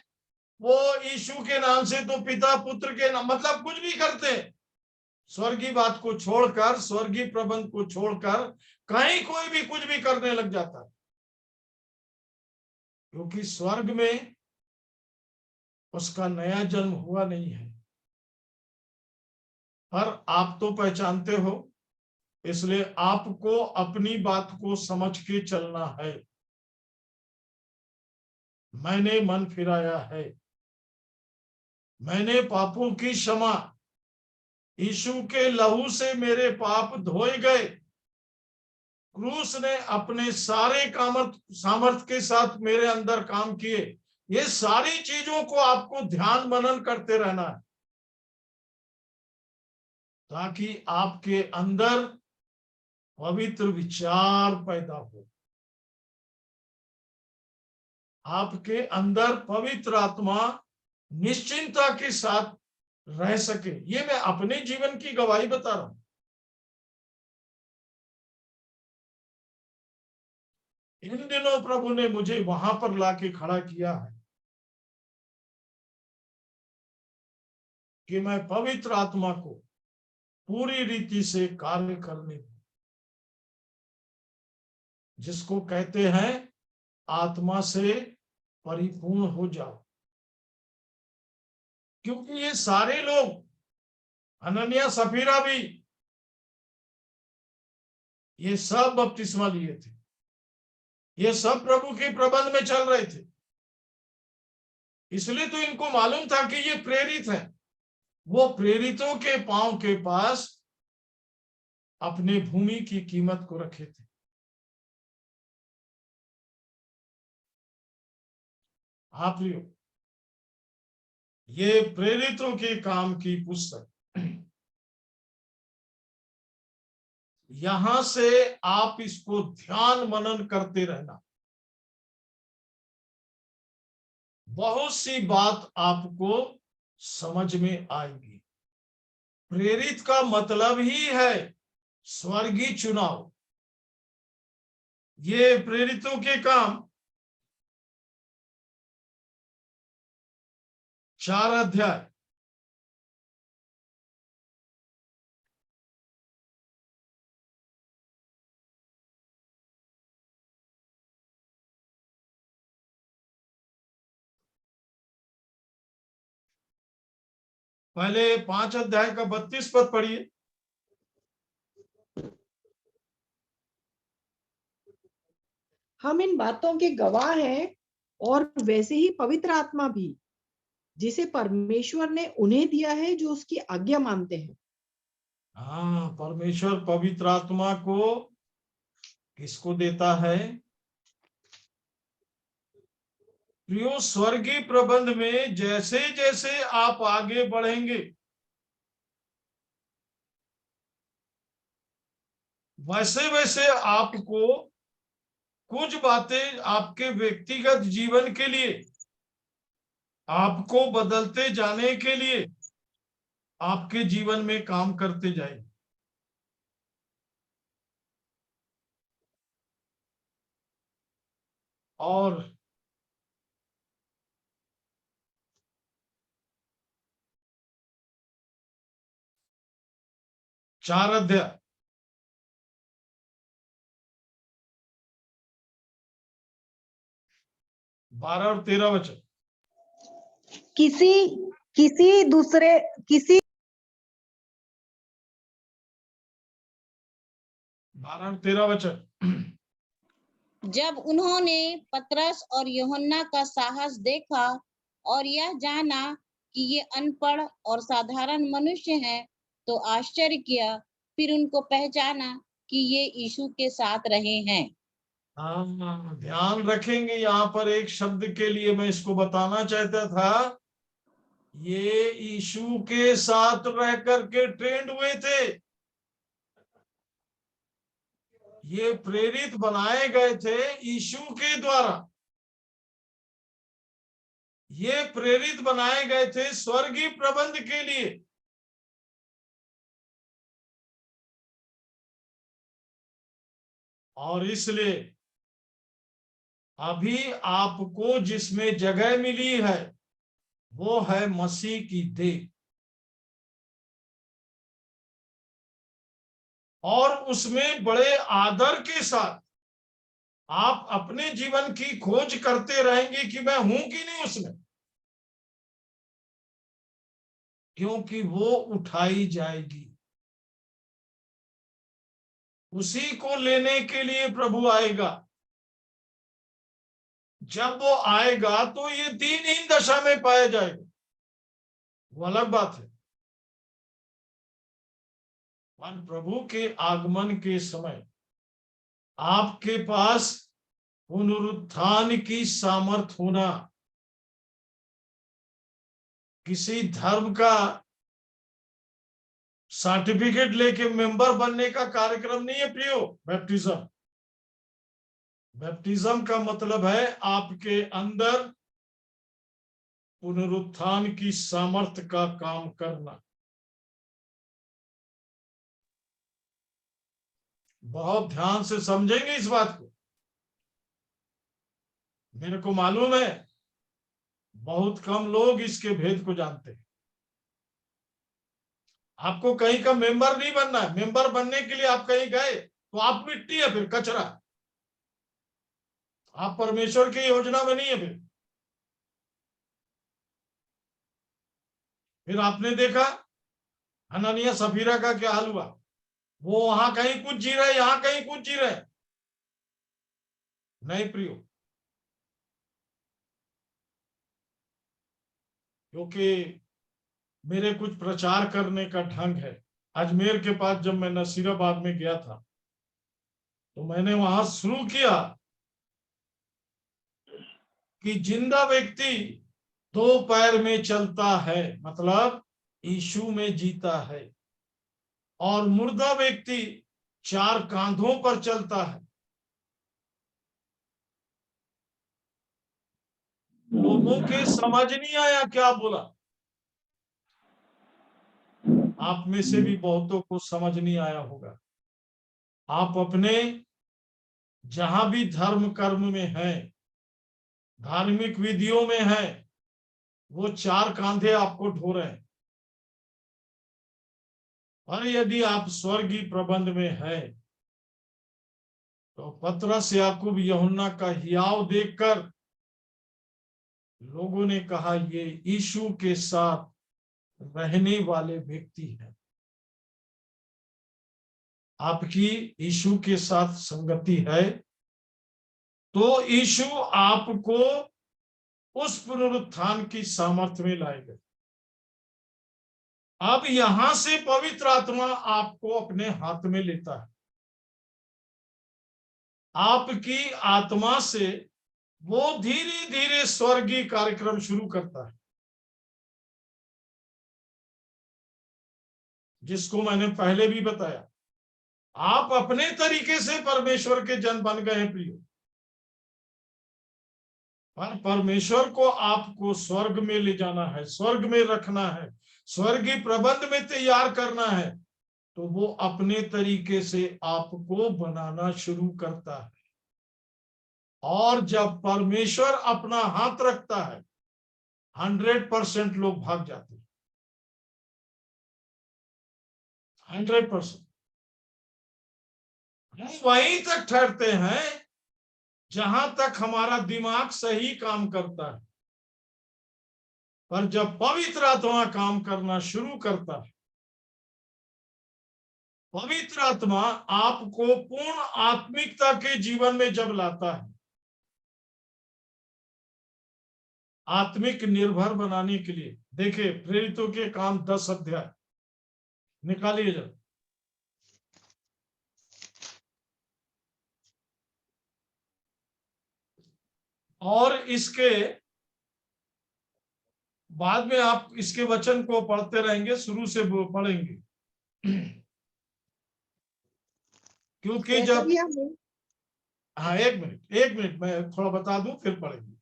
वो यीशु के नाम से तो पिता पुत्र के नाम, मतलब कुछ भी करते हैं, स्वर्गीय बात को छोड़कर, स्वर्गीय प्रबंध को छोड़कर कहीं कोई भी कुछ भी करने लग जाता है, क्योंकि स्वर्ग में उसका नया जन्म हुआ नहीं है। पर आप तो पहचानते हो, इसलिए आपको अपनी बात को समझ के चलना है। मैंने मन फिराया है, मैंने पापों की क्षमा, यीशु के लहू से मेरे पाप धोए गए, क्रूस ने अपने सारे सामर्थ के साथ मेरे अंदर काम किए। ये सारी चीजों को आपको ध्यान मनन करते रहना है, ताकि आपके अंदर पवित्र विचार पैदा हो, आपके अंदर पवित्र आत्मा निश्चिंतता के साथ रह सके। ये मैं अपने जीवन की गवाही बता रहा हूं। इन दिनों प्रभु ने मुझे वहां पर लाके खड़ा किया है कि मैं पवित्र आत्मा को पूरी रीति से कार्य करने दूं, जिसको कहते हैं आत्मा से परिपूर्ण हो जाओ। क्योंकि ये सारे लोग, हनन्याह सफीरा भी, ये सब बपतिस्मा लिए थे, ये सब प्रभु के प्रबंध में चल रहे थे, इसलिए तो इनको मालूम था कि ये प्रेरित है। वो प्रेरितों के पांव के पास अपने भूमि की कीमत को रखे थे। आप ये प्रेरितों के काम की पुस्तक, यहां से आप इसको ध्यान मनन करते रहना। बहुत सी बात आपको समझ में आएगी। प्रेरित का मतलब ही है स्वर्गीय चुनाव। ये प्रेरितों के काम 4 अध्याय, पहले 5 अध्याय का 32 पद पढ़िए। हम इन बातों के गवाह हैं, और वैसे ही पवित्र आत्मा भी, जिसे परमेश्वर ने उन्हें दिया है जो उसकी आज्ञा मानते हैं। हाँ, परमेश्वर पवित्र आत्मा को किसको देता है? प्रियो, स्वर्गीय प्रबंध में जैसे जैसे आप आगे बढ़ेंगे, वैसे वैसे आपको कुछ बातें आपके व्यक्तिगत जीवन के लिए, आपको बदलते जाने के लिए, आपके जीवन में काम करते जाएंगे। और चार अध्याय 12 और 13 वचन। किसी 12 और 13 वचन। जब उन्होंने पतरस और यूहन्ना का साहस देखा और यह जाना कि ये अनपढ़ और साधारण मनुष्य हैं, तो आश्चर्य किया। फिर उनको पहचाना कि ये यीशु के साथ रहे हैं। हाँ, ध्यान रखेंगे, यहाँ पर एक शब्द के लिए मैं इसको बताना चाहता था। ये यीशु के साथ रह करके ट्रेंड हुए थे, ये प्रेरित बनाए गए थे यीशु के द्वारा। ये प्रेरित बनाए गए थे स्वर्गीय प्रबंध के लिए। और इसलिए अभी आपको जिसमें जगह मिली है, वो है मसीह की देह, और उसमें बड़े आदर के साथ आप अपने जीवन की खोज करते रहेंगे कि मैं हूं कि नहीं उसमें, क्योंकि वो उठाई जाएगी। उसी को लेने के लिए प्रभु आएगा। जब वो आएगा तो ये दीनहीन दशा में पाया जाएगा, वो अलग बात है। पर प्रभु के आगमन के समय आपके पास पुनरुत्थान की सामर्थ होना किसी धर्म का सर्टिफिकेट लेके मेंबर बनने का कार्यक्रम नहीं है प्रियो। बैप्टिज्म, बैप्टिज्म का मतलब है आपके अंदर पुनरुत्थान की सामर्थ्य का काम करना। बहुत ध्यान से समझेंगे इस बात को। मेरे को मालूम है बहुत कम लोग इसके भेद को जानते हैं। आपको कहीं का मेंबर नहीं बनना है। मेंबर बनने के लिए आप कहीं गए तो आप मिट्टी है, फिर कचरा। आप परमेश्वर की योजना में नहीं है। फिर आपने देखा हननिया सफीरा का क्या हाल हुआ। वो वहां कहीं कुछ जी रहे, यहां कहीं कुछ जी रहे। नहीं प्रियो, क्योंकि मेरे कुछ प्रचार करने का ढंग है। अजमेर के पास जब मैं नसीराबाद में गया था तो मैंने वहां शुरू किया कि जिंदा व्यक्ति 2 पैर में चलता है, मतलब यीशु में जीता है, और मुर्दा व्यक्ति 4 कांधों पर चलता है। लोगों के समझ नहीं आया क्या बोला। आप में से भी बहुतों को समझ नहीं आया होगा। आप अपने जहां भी धर्म कर्म में हैं, धार्मिक विधियों में हैं, वो 4 कांधे आपको ढो रहे हैं। और यदि आप स्वर्गीय प्रबंध में हैं तो पतरस, याकूब, यूहन्ना का हियाव देखकर लोगों ने कहा ये यीशु के साथ रहने वाले व्यक्ति हैं। आपकी यीशु के साथ संगति है तो यीशु आपको उस पुनरुत्थान की सामर्थ्य में लाएगा। अब यहां से पवित्र आत्मा आपको अपने हाथ में लेता है। आपकी आत्मा से वो धीरे धीरे स्वर्गीय कार्यक्रम शुरू करता है, जिसको मैंने पहले भी बताया। आप अपने तरीके से परमेश्वर के जन बन गए हैं प्रियो, पर परमेश्वर को आपको स्वर्ग में ले जाना है, स्वर्ग में रखना है, स्वर्गीय प्रबंध में तैयार करना है, तो वो अपने तरीके से आपको बनाना शुरू करता है। और जब परमेश्वर अपना हाथ रखता है 100% लोग भाग जाते हैं। 100% हम वहीं तक ठहरते हैं जहां तक हमारा दिमाग सही काम करता है। पर जब पवित्र आत्मा काम करना शुरू करता है, पवित्र आत्मा आपको पूर्ण आत्मिकता के जीवन में जब लाता है, आत्मिक निर्भर बनाने के लिए। देखिए प्रेरितों के काम 10 अध्याय निकालिए जब। और इसके बाद में आप इसके वचन को पढ़ते रहेंगे, शुरू से पढ़ेंगे। क्योंकि जब, हाँ एक मिनट मैं थोड़ा बता दूं फिर पढ़ेंगे।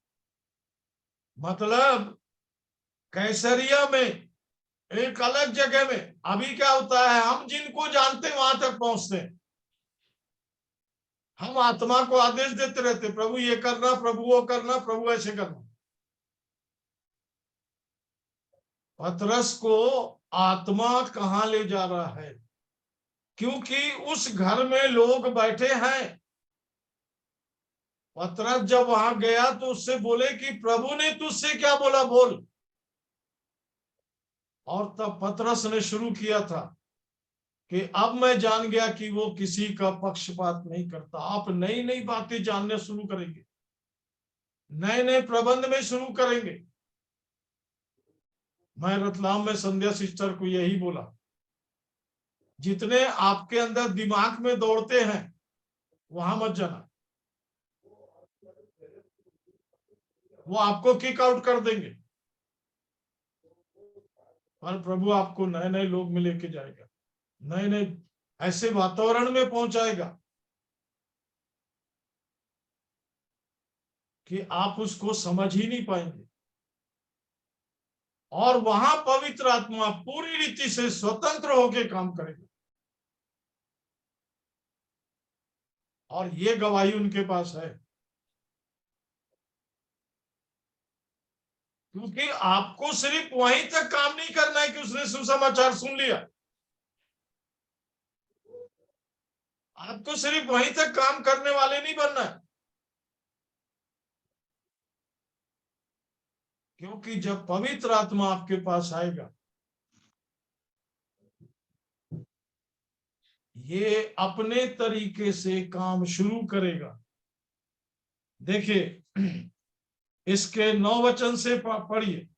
मतलब कैसरिया में एक अलग जगह में अभी क्या होता है, हम जिनको जानते हैं वहां तक पहुंचते हैं। हम आत्मा को आदेश देते रहते, प्रभु ये करना, प्रभु वो करना, प्रभु ऐसे करना। पतरस को आत्मा कहाँ ले जा रहा है, क्योंकि उस घर में लोग बैठे हैं। पतरस जब वहां गया तो उससे बोले कि प्रभु ने तुझसे क्या बोला, बोल। और तब पतरस ने शुरू किया था कि अब मैं जान गया कि वो किसी का पक्षपात नहीं करता। आप नई नई बातें जानने शुरू करेंगे, नए नए प्रबंध में शुरू करेंगे। मैं रतलाम में संध्या सिस्टर को यही बोला, जितने आपके अंदर दिमाग में दौड़ते हैं वहां मत जाना, वो आपको किक आउट कर देंगे। पर प्रभु आपको नए नए लोग में लेके जाएगा, नए नए ऐसे वातावरण में पहुंचाएगा कि आप उसको समझ ही नहीं पाएंगे। और वहां पवित्र आत्मा पूरी रीति से स्वतंत्र होकर काम करेगा। और ये गवाही उनके पास है, क्योंकि आपको सिर्फ वहीं तक काम नहीं करना है कि उसने सुसमाचार सुन लिया। आपको सिर्फ वहीं तक काम करने वाले नहीं बनना है, क्योंकि जब पवित्र आत्मा आपके पास आएगा, ये अपने तरीके से काम शुरू करेगा। देखिए इसके 9 वचन से पढ़िए,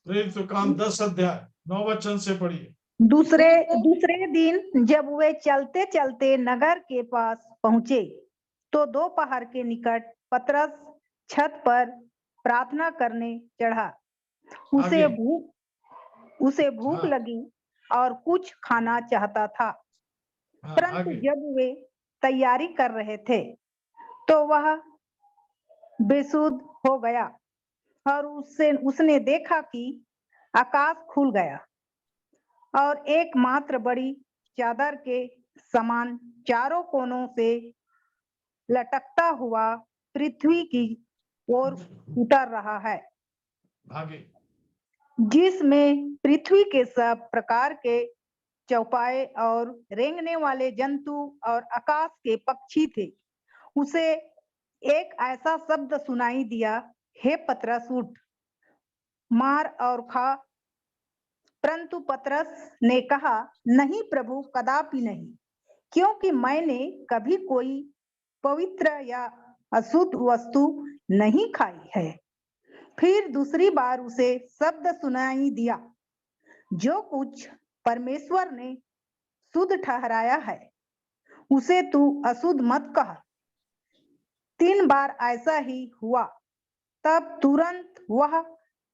प्रेरित काम 10 अध्याय 9 वचन से पढ़िए। दूसरे दिन जब वे चलते चलते नगर के पास पहुंचे तो दोपहर के निकट पतरस छत पर प्रार्थना करने चढ़ा। आगे। उसे भूख हाँ। लगी और कुछ खाना चाहता था। हाँ, परंतु आगे। जब वे तैयारी कर रहे थे तो वह बेसुध हो गया और उसने देखा कि आकाश खुल गया और एकमात्र बड़ी चादर के समान चारों कोनों से लटकता हुआ पृथ्वी की ओर उतर रहा है, आगे। जिसमें पृथ्वी के सब प्रकार के चौपाए और रेंगने वाले जंतु और आकाश के पक्षी थे। उसे एक ऐसा शब्द सुनाई दिया, हे पतरस उठ, मार और खा। परंतु पतरस ने कहा, नहीं प्रभु, कदापि नहीं, क्योंकि मैंने कभी कोई पवित्र या अशुद्ध वस्तु नहीं खाई है। फिर दूसरी बार उसे शब्द सुनाई दिया, जो कुछ परमेश्वर ने शुद्ध ठहराया है उसे तू अशुद्ध मत कह। 3 बार ऐसा ही हुआ। तब तुरंत वह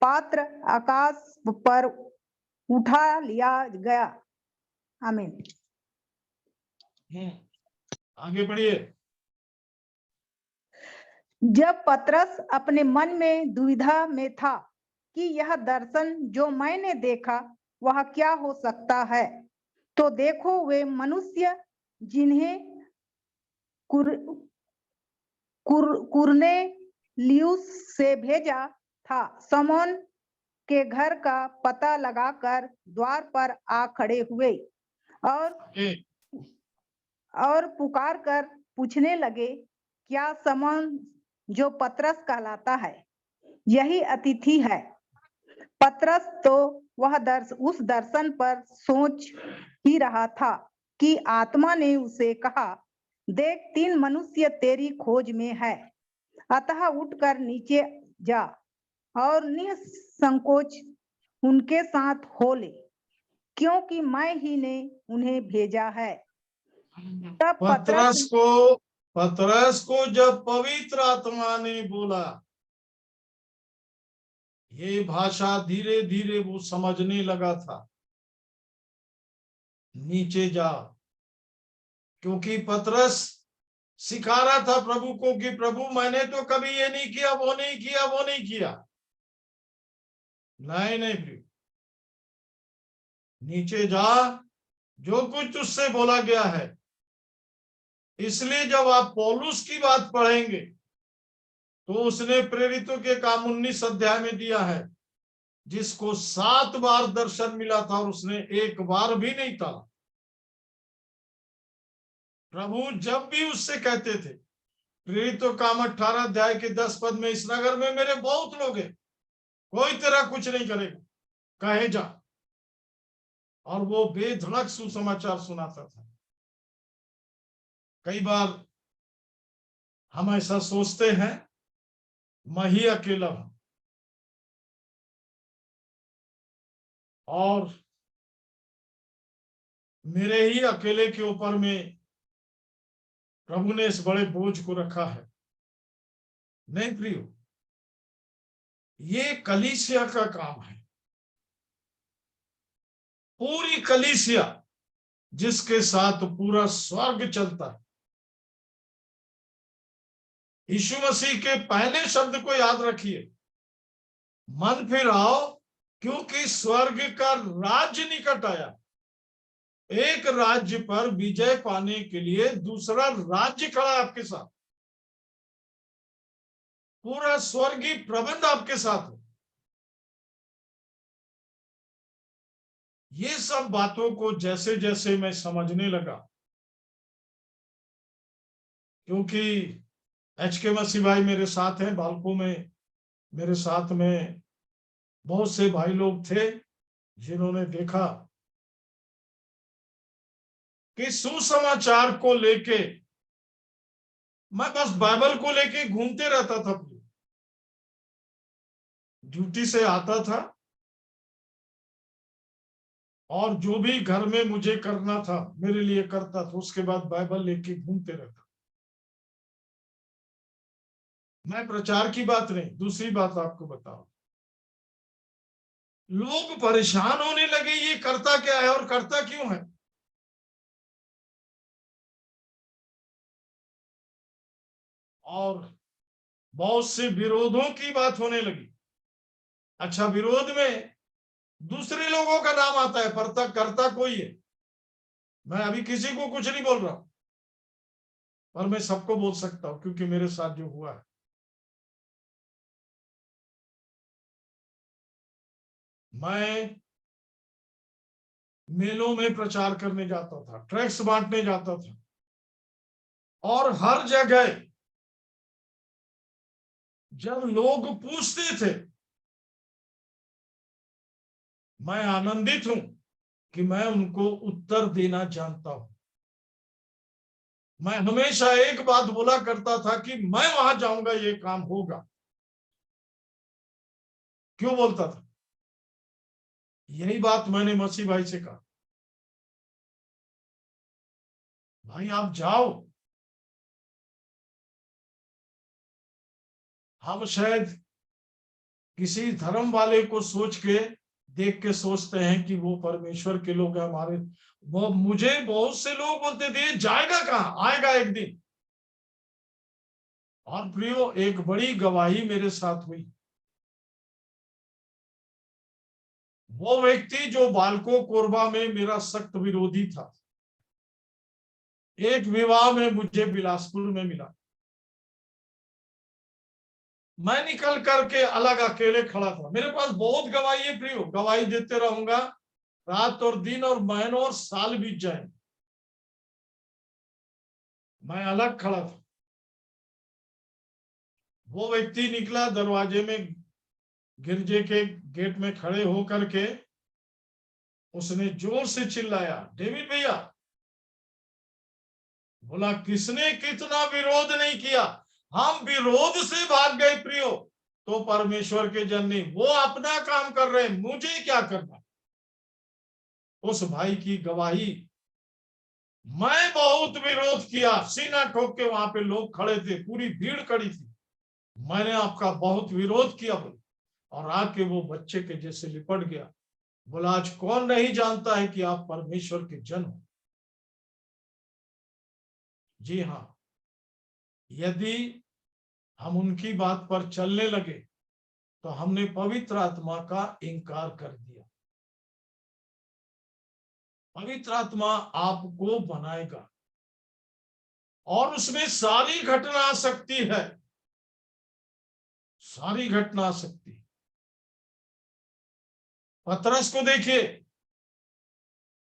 पात्र आकाश पर उठा लिया गया। आमीन। आगे बढ़िए। जब पतरस अपने मन में दुविधा में था कि यह दर्शन जो मैंने देखा वह क्या हो सकता है, तो देखो वे मनुष्य जिन्हें कुरनेलियुस से भेजा था, शमौन के घर का पता लगाकर द्वार पर आ खड़े हुए और पुकार कर पूछने लगे, क्या शमौन जो पतरस कहलाता है यही अतिथि है? पतरस तो वह उस दर्शन पर सोच ही रहा था कि आत्मा ने उसे कहा, देख 3 मनुष्य तेरी खोज में है, अतः उठकर नीचे जा और निसंकोच उनके साथ हो ले, क्योंकि मैं ही ने उन्हें भेजा है। तब पतरस को जब पवित्र आत्मा ने बोला, ये भाषा धीरे धीरे वो समझने लगा था, नीचे जा। क्योंकि पतरस सिखा रहा था प्रभु को कि प्रभु मैंने तो कभी ये नहीं किया, वो नहीं किया, वो नहीं किया। नहीं, नीचे जा, जो कुछ उससे बोला गया है। इसलिए जब आप पौलुस की बात पढ़ेंगे तो उसने प्रेरितों के काम 19 अध्याय में दिया है जिसको 7 बार दर्शन मिला था और उसने एक बार भी नहीं टाला। प्रभु जब भी उससे कहते थे, प्रेरितों काम 18 अध्याय के 10 पद में, इस नगर में मेरे बहुत लोग हैं, कोई तेरा कुछ नहीं करेगा, कहे जा। और वो बेधड़क सुसमाचार सुनाता था। कई बार हम ऐसा सोचते हैं मैं ही अकेला हूं, और मेरे ही अकेले के ऊपर में प्रभु ने इस बड़े बोझ को रखा है। नहीं प्रियो, ये कलीसिया का काम है, पूरी कलीसिया जिसके साथ पूरा स्वर्ग चलता है। यीशु मसीह के पहले शब्द को याद रखिए, मन फिराओ क्योंकि स्वर्ग का राज्य निकट आया। एक राज्य पर विजय पाने के लिए दूसरा राज्य खड़ा है आपके साथ, पूरा स्वर्गीय प्रबंध आपके साथ है। ये सब बातों को जैसे जैसे मैं समझने लगा, क्योंकि HK मसीह भाई मेरे साथ हैं, बालकों में मेरे साथ में बहुत से भाई लोग थे जिन्होंने देखा कि सुसमाचार को लेके मैं बस बाइबल को लेके घूमते रहता था। ड्यूटी से आता था और जो भी घर में मुझे करना था मेरे लिए करता था, उसके बाद बाइबल लेके घूमते रहता। मैं प्रचार की बात नहीं, दूसरी बात आपको बताऊं, लोग परेशान होने लगे, ये करता क्या है और करता क्यों है। और बहुत से विरोधों की बात होने लगी। अच्छा, विरोध में दूसरे लोगों का नाम आता है, पर करता कोई है। मैं अभी किसी को कुछ नहीं बोल रहा, पर मैं सबको बोल सकता हूं क्योंकि मेरे साथ जो हुआ है। मैं मेलों में प्रचार करने जाता था, ट्रैक्ट्स बांटने जाता था, और हर जगह जब लोग पूछते थे, मैं आनंदित हूं कि मैं उनको उत्तर देना जानता हूं। मैं हमेशा एक बात बोला करता था कि मैं वहां जाऊंगा, ये काम होगा। क्यों बोलता था? यही बात मैंने मसीह भाई से कहा, भाई आप जाओ। हम शायद किसी धर्म वाले को सोच के देख के सोचते हैं कि वो परमेश्वर के लोग हैं हमारे। वो मुझे बहुत से लोग बोलते थे जाएगा कहाँ, आएगा एक दिन। और प्रियो, एक बड़ी गवाही मेरे साथ हुई। वो व्यक्ति जो बालको कोरबा में मेरा सख्त विरोधी था, एक विवाह में मुझे बिलासपुर में मिला। मैं निकल करके अलग अकेले खड़ा था। मेरे पास बहुत गवाही है प्रियो, गवाही देते रहूंगा रात और दिन, और महीनों और साल बीत जाए। मैं अलग खड़ा था। वो व्यक्ति निकला, दरवाजे में गिरजे के गेट में खड़े होकर के उसने जोर से चिल्लाया, डेविड भैया। बोला किसने कितना विरोध नहीं किया, हम विरोध से भाग गए प्रियो, तो परमेश्वर के जन नहीं, वो अपना काम कर रहे हैं, मुझे क्या करना। उस भाई की गवाही, मैं बहुत विरोध किया, सीना ठोक के, वहां पे लोग खड़े थे, पूरी भीड़ खड़ी थी। मैंने आपका बहुत विरोध किया बोले, और आके वो बच्चे के जैसे लिपट गया। बोला आज कौन नहीं जानता है कि आप परमेश्वर के जन हो। जी हाँ, यदि हम उनकी बात पर चलने लगे तो हमने पवित्र आत्मा का इनकार कर दिया। पवित्र आत्मा आपको बनाएगा और उसमें सारी घटना आ सकती है, सारी घटना आ सकती है। पतरस को देखिए,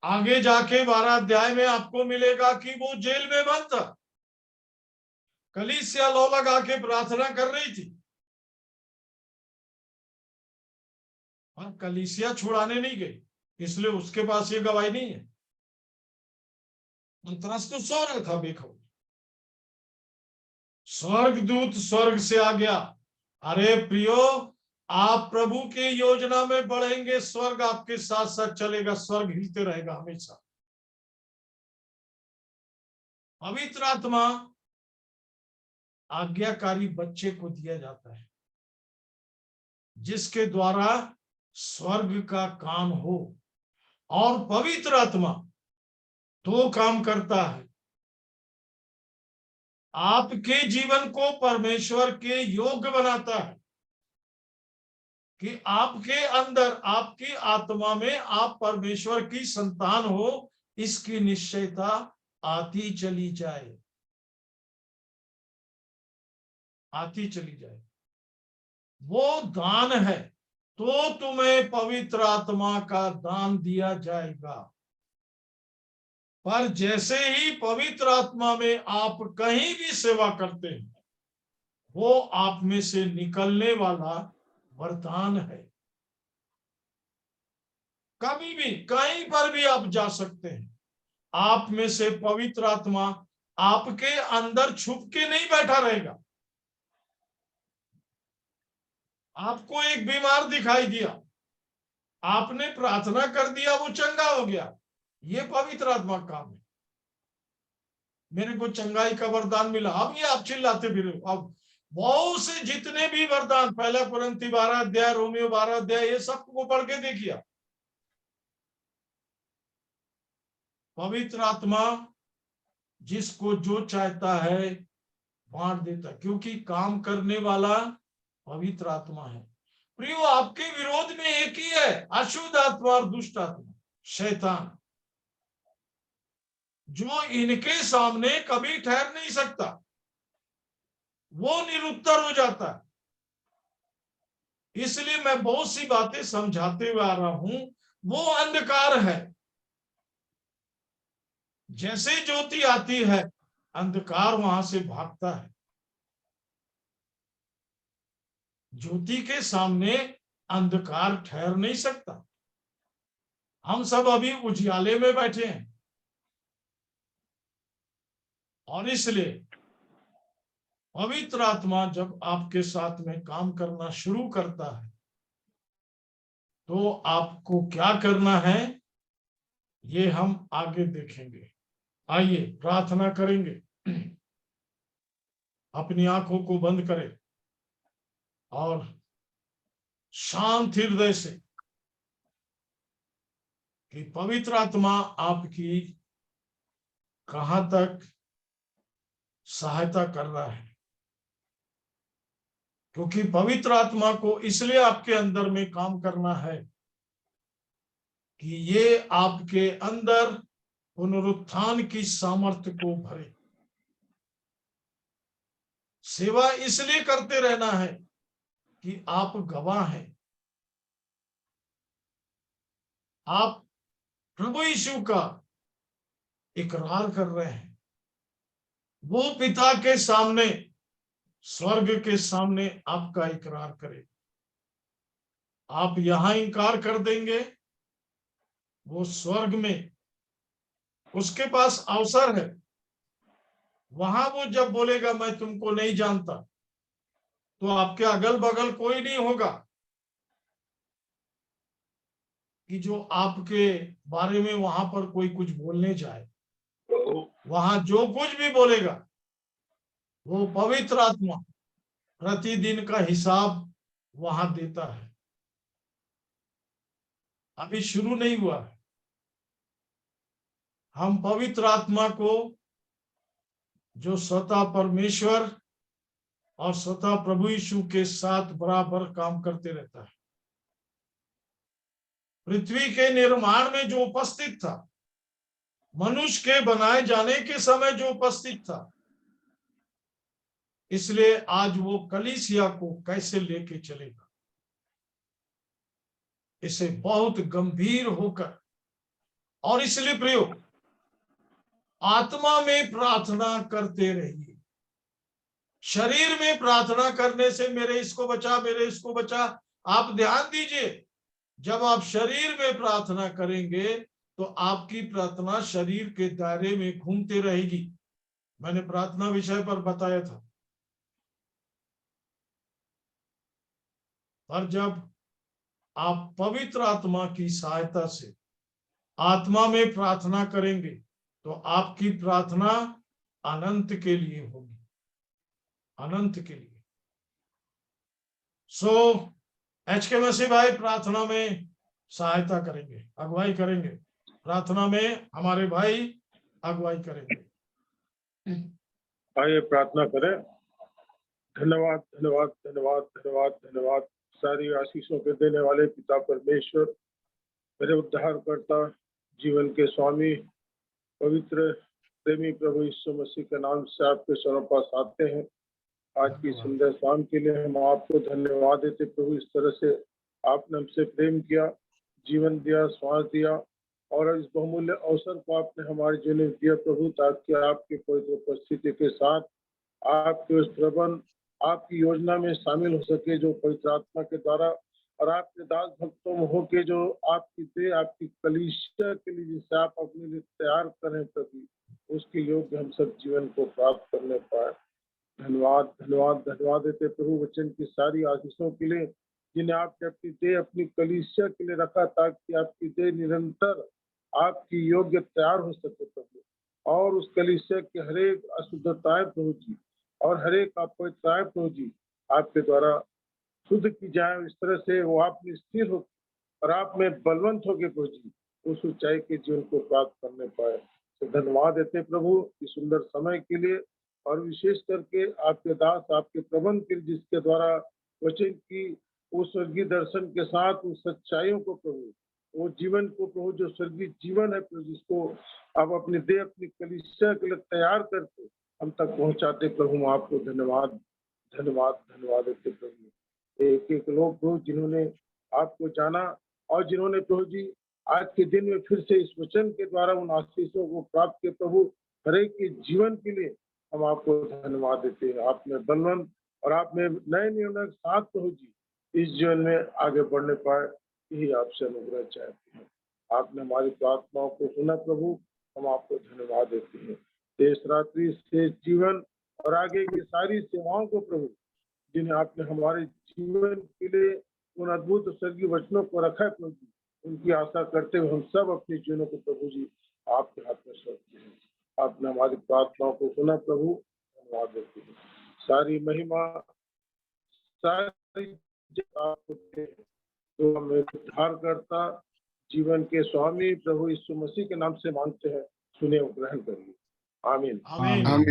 आगे जाके 12 अध्याय में आपको मिलेगा कि वो जेल में बंद था, कलीसिया लो लगा के प्रार्थना कर रही थी, और कलीसिया छुड़ाने नहीं गई, इसलिए उसके पास ये गवाही नहीं है। पतरस तो स्वर्ग था, देखो स्वर्गदूत स्वर्ग से आ गया, अरे प्रियो आप प्रभु के योजना में बढ़ेंगे, स्वर्ग आपके साथ साथ चलेगा, स्वर्ग हिलते रहेगा हमेशा। पवित्र आत्मा आज्ञाकारी बच्चे को दिया जाता है, जिसके द्वारा स्वर्ग का काम हो। और पवित्र आत्मा दो काम करता है, आपके जीवन को परमेश्वर के योग्य बनाता है कि आपके अंदर, आपकी आत्मा में आप परमेश्वर की संतान हो, इसकी निश्चयता आती चली जाए, आती चली जाए। वो दान है, तो तुम्हें पवित्र आत्मा का दान दिया जाएगा। पर जैसे ही पवित्र आत्मा में आप कहीं भी सेवा करते हैं, वो आप में से निकलने वाला वरदान है। कभी भी कहीं पर भी आप जा सकते हैं, आप में से पवित्र आत्मा आपके अंदर छुप के नहीं बैठा रहेगा। आपको एक बीमार दिखाई दिया, आपने प्रार्थना कर दिया, वो चंगा हो गया, ये पवित्र आत्मा का काम है। मेरे को चंगाई का वरदान मिला, अब ये आप चिल्लाते फिर। अब बहुत से जितने भी वरदान, पहला कुरिन्थी 12 अध्याय, रोमियो 12 अध्याय, ये सबको पढ़ के देखिए। पवित्र आत्मा जिसको जो चाहता है बांट देता, क्योंकि काम करने वाला पवित्र आत्मा है। प्रियो आपके विरोध में एक ही है, अशुद्ध आत्मा और दुष्ट आत्मा, शैतान, जो इनके सामने कभी ठहर नहीं सकता, वो निरुत्तर हो जाता है। इसलिए मैं बहुत सी बातें समझाते हुए आ रहा हूं, वो अंधकार है। जैसे ज्योति आती है, अंधकार वहां से भागता है। ज्योति के सामने अंधकार ठहर नहीं सकता। हम सब अभी उजियाले में बैठे हैं, और इसलिए पवित्र आत्मा जब आपके साथ में काम करना शुरू करता है, तो आपको क्या करना है, ये हम आगे देखेंगे। आइए प्रार्थना करेंगे। अपनी आंखों को बंद करें और शांत हृदय से, कि पवित्र आत्मा आपकी कहां तक सहायता कर रहा है। क्योंकि पवित्र आत्मा को इसलिए आपके अंदर में काम करना है कि ये आपके अंदर पुनरुत्थान की सामर्थ्य को भरे। सेवा इसलिए करते रहना है कि आप गवाह हैं, आप प्रभु यीशु का इकरार कर रहे हैं। वो पिता के सामने, स्वर्ग के सामने आपका इकरार करे। आप यहां इनकार कर देंगे, वो स्वर्ग में उसके पास अवसर है। वहां वो जब बोलेगा मैं तुमको नहीं जानता, तो आपके अगल बगल कोई नहीं होगा कि जो आपके बारे में वहां पर कोई कुछ बोलने जाए। वहां जो कुछ भी बोलेगा, वो पवित्र आत्मा प्रतिदिन का हिसाब वहां देता है। अभी शुरू नहीं हुआ है। हम पवित्र आत्मा को, जो स्वतः परमेश्वर और स्वतः प्रभु यीशु के साथ बराबर काम करते रहता है, पृथ्वी के निर्माण में जो उपस्थित था, मनुष्य के बनाए जाने के समय जो उपस्थित था, इसलिए आज वो कलीसिया को कैसे लेके चलेगा। इसे बहुत गंभीर होकर, और इसलिए प्रयोग आत्मा में प्रार्थना करते रहिए। शरीर में प्रार्थना करने से मेरे इसको बचा, मेरे इसको बचा, आप ध्यान दीजिए, जब आप शरीर में प्रार्थना करेंगे तो आपकी प्रार्थना शरीर के दायरे में घूमती रहेगी। मैंने प्रार्थना विषय पर बताया था, पर जब आप पवित्र आत्मा की सहायता से आत्मा में प्रार्थना करेंगे तो आपकी प्रार्थना अनंत के लिए होगी, अनंत के लिए। HK मसीह भाई प्रार्थना में सहायता करेंगे, अगुवाई करेंगे, प्रार्थना में हमारे भाई अगुवाई करेंगे। आइए प्रार्थना करें। धन्यवाद धन्यवाद धन्यवाद धन्यवाद धन्यवाद सारी आशीषों के देने वाले पिता परमेश्वर, मेरे उद्धारकर्ता, जीवन के स्वामी, पवित्र प्रेमी प्रभु यीशु मसीह के नाम से आपके चरणों पास आते हैं। आज की सुंदर शाम के लिए हम आपको धन्यवाद देते प्रभु। इस तरह से आपने हमसे प्रेम किया, जीवन दिया, श्वास दिया, और इस बहुमूल्य अवसर को आपने हमारे जीवन में दिया प्रभु, ताकि आपकी पवित्र उपस्थिति के साथ आपके उस प्रबंध, आपकी योजना में शामिल हो सके, जो पवित्र आत्मा के द्वारा और आपके दास भक्तों में होके जो आपकी देह, आपकी कलीसिया के लिए जिसे आप अपने लिए तैयार करें प्रभु, उसके योग्य हम सब जीवन को प्राप्त करने पाए। धन्यवाद धन्यवाद धन्यवाद देते प्रभु वचन की सारी आशीषों के लिए, जिन्हें आपने अपनी देह, अपनी कलीसिया के लिए रखा, ताकि आपकी देह निरंतर आपकी योग्य तैयार हो सके प्रभु, और उस कलीसिया के हरेक अशुद्धताएं प्रभु जी और हरेक अपवित्रताएं प्रभु जी आपके द्वारा शुद्ध की जाए। इस तरह से वो आप में स्थिर हो और आप में बलवंत हो गए प्रभु जी, उस ऊंचाई के जीवन को प्राप्त करने पाए। तो धन्यवाद देते प्रभु इस सुंदर समय के लिए, और विशेष करके आपके दास, आपके प्रबंध के लिए, जिसके द्वारा वचन की उस स्वर्गीय दर्शन के साथ उस सच्चाइयों को प्रभु, वो जीवन को प्रभु, जो स्वर्गीय जीवन है प्रभु, जिसको आप अपनी देह, अपनी कलीसिया के लिए तैयार करके हम तक पहुंचाते प्रभु, हम आपको धन्यवाद धन्यवाद धन्यवाद देते प्रभु। एक एक लोग प्रभु जिन्होंने आपको जाना, और जिन्होंने प्रभु जी आज के दिन में फिर से इस वचन के द्वारा उन आशीषों को प्राप्त किए प्रभु, हरेक के जीवन के लिए हम आपको धन्यवाद देते हैं। आप में बलवंत और आप में नए निर्णय के साथ प्रभु जी इस जीवन में आगे बढ़ने पाए, यही आपसे अनुग्रह चाहते हैं। आपने हमारी प्रार्थनाओं को सुना प्रभु, हम आपको धन्यवाद देते हैं। देश रात्रि से जीवन और आगे की सारी सेवाओं को प्रभु, जिन्हें आपने हमारे जीवन के लिए उन अद्भुत स्वर्गीय वचनों को रखा है प्रभु, उनकी आशा करते हुए हम सब अपने जीवनों को प्रभु जी आपके हाथ में सौंपते हैं। आपने हमारी प्रार्थनाओं को सुना प्रभु, धन्यवाद देते हैं। सारी महिमा सारी आपको तो हमें उद्धार करता, जीवन के स्वामी प्रभु यीशु मसीह के नाम से मांगते हैं, सुने और ग्रहण करिए। आमीन आमीन। आमीन।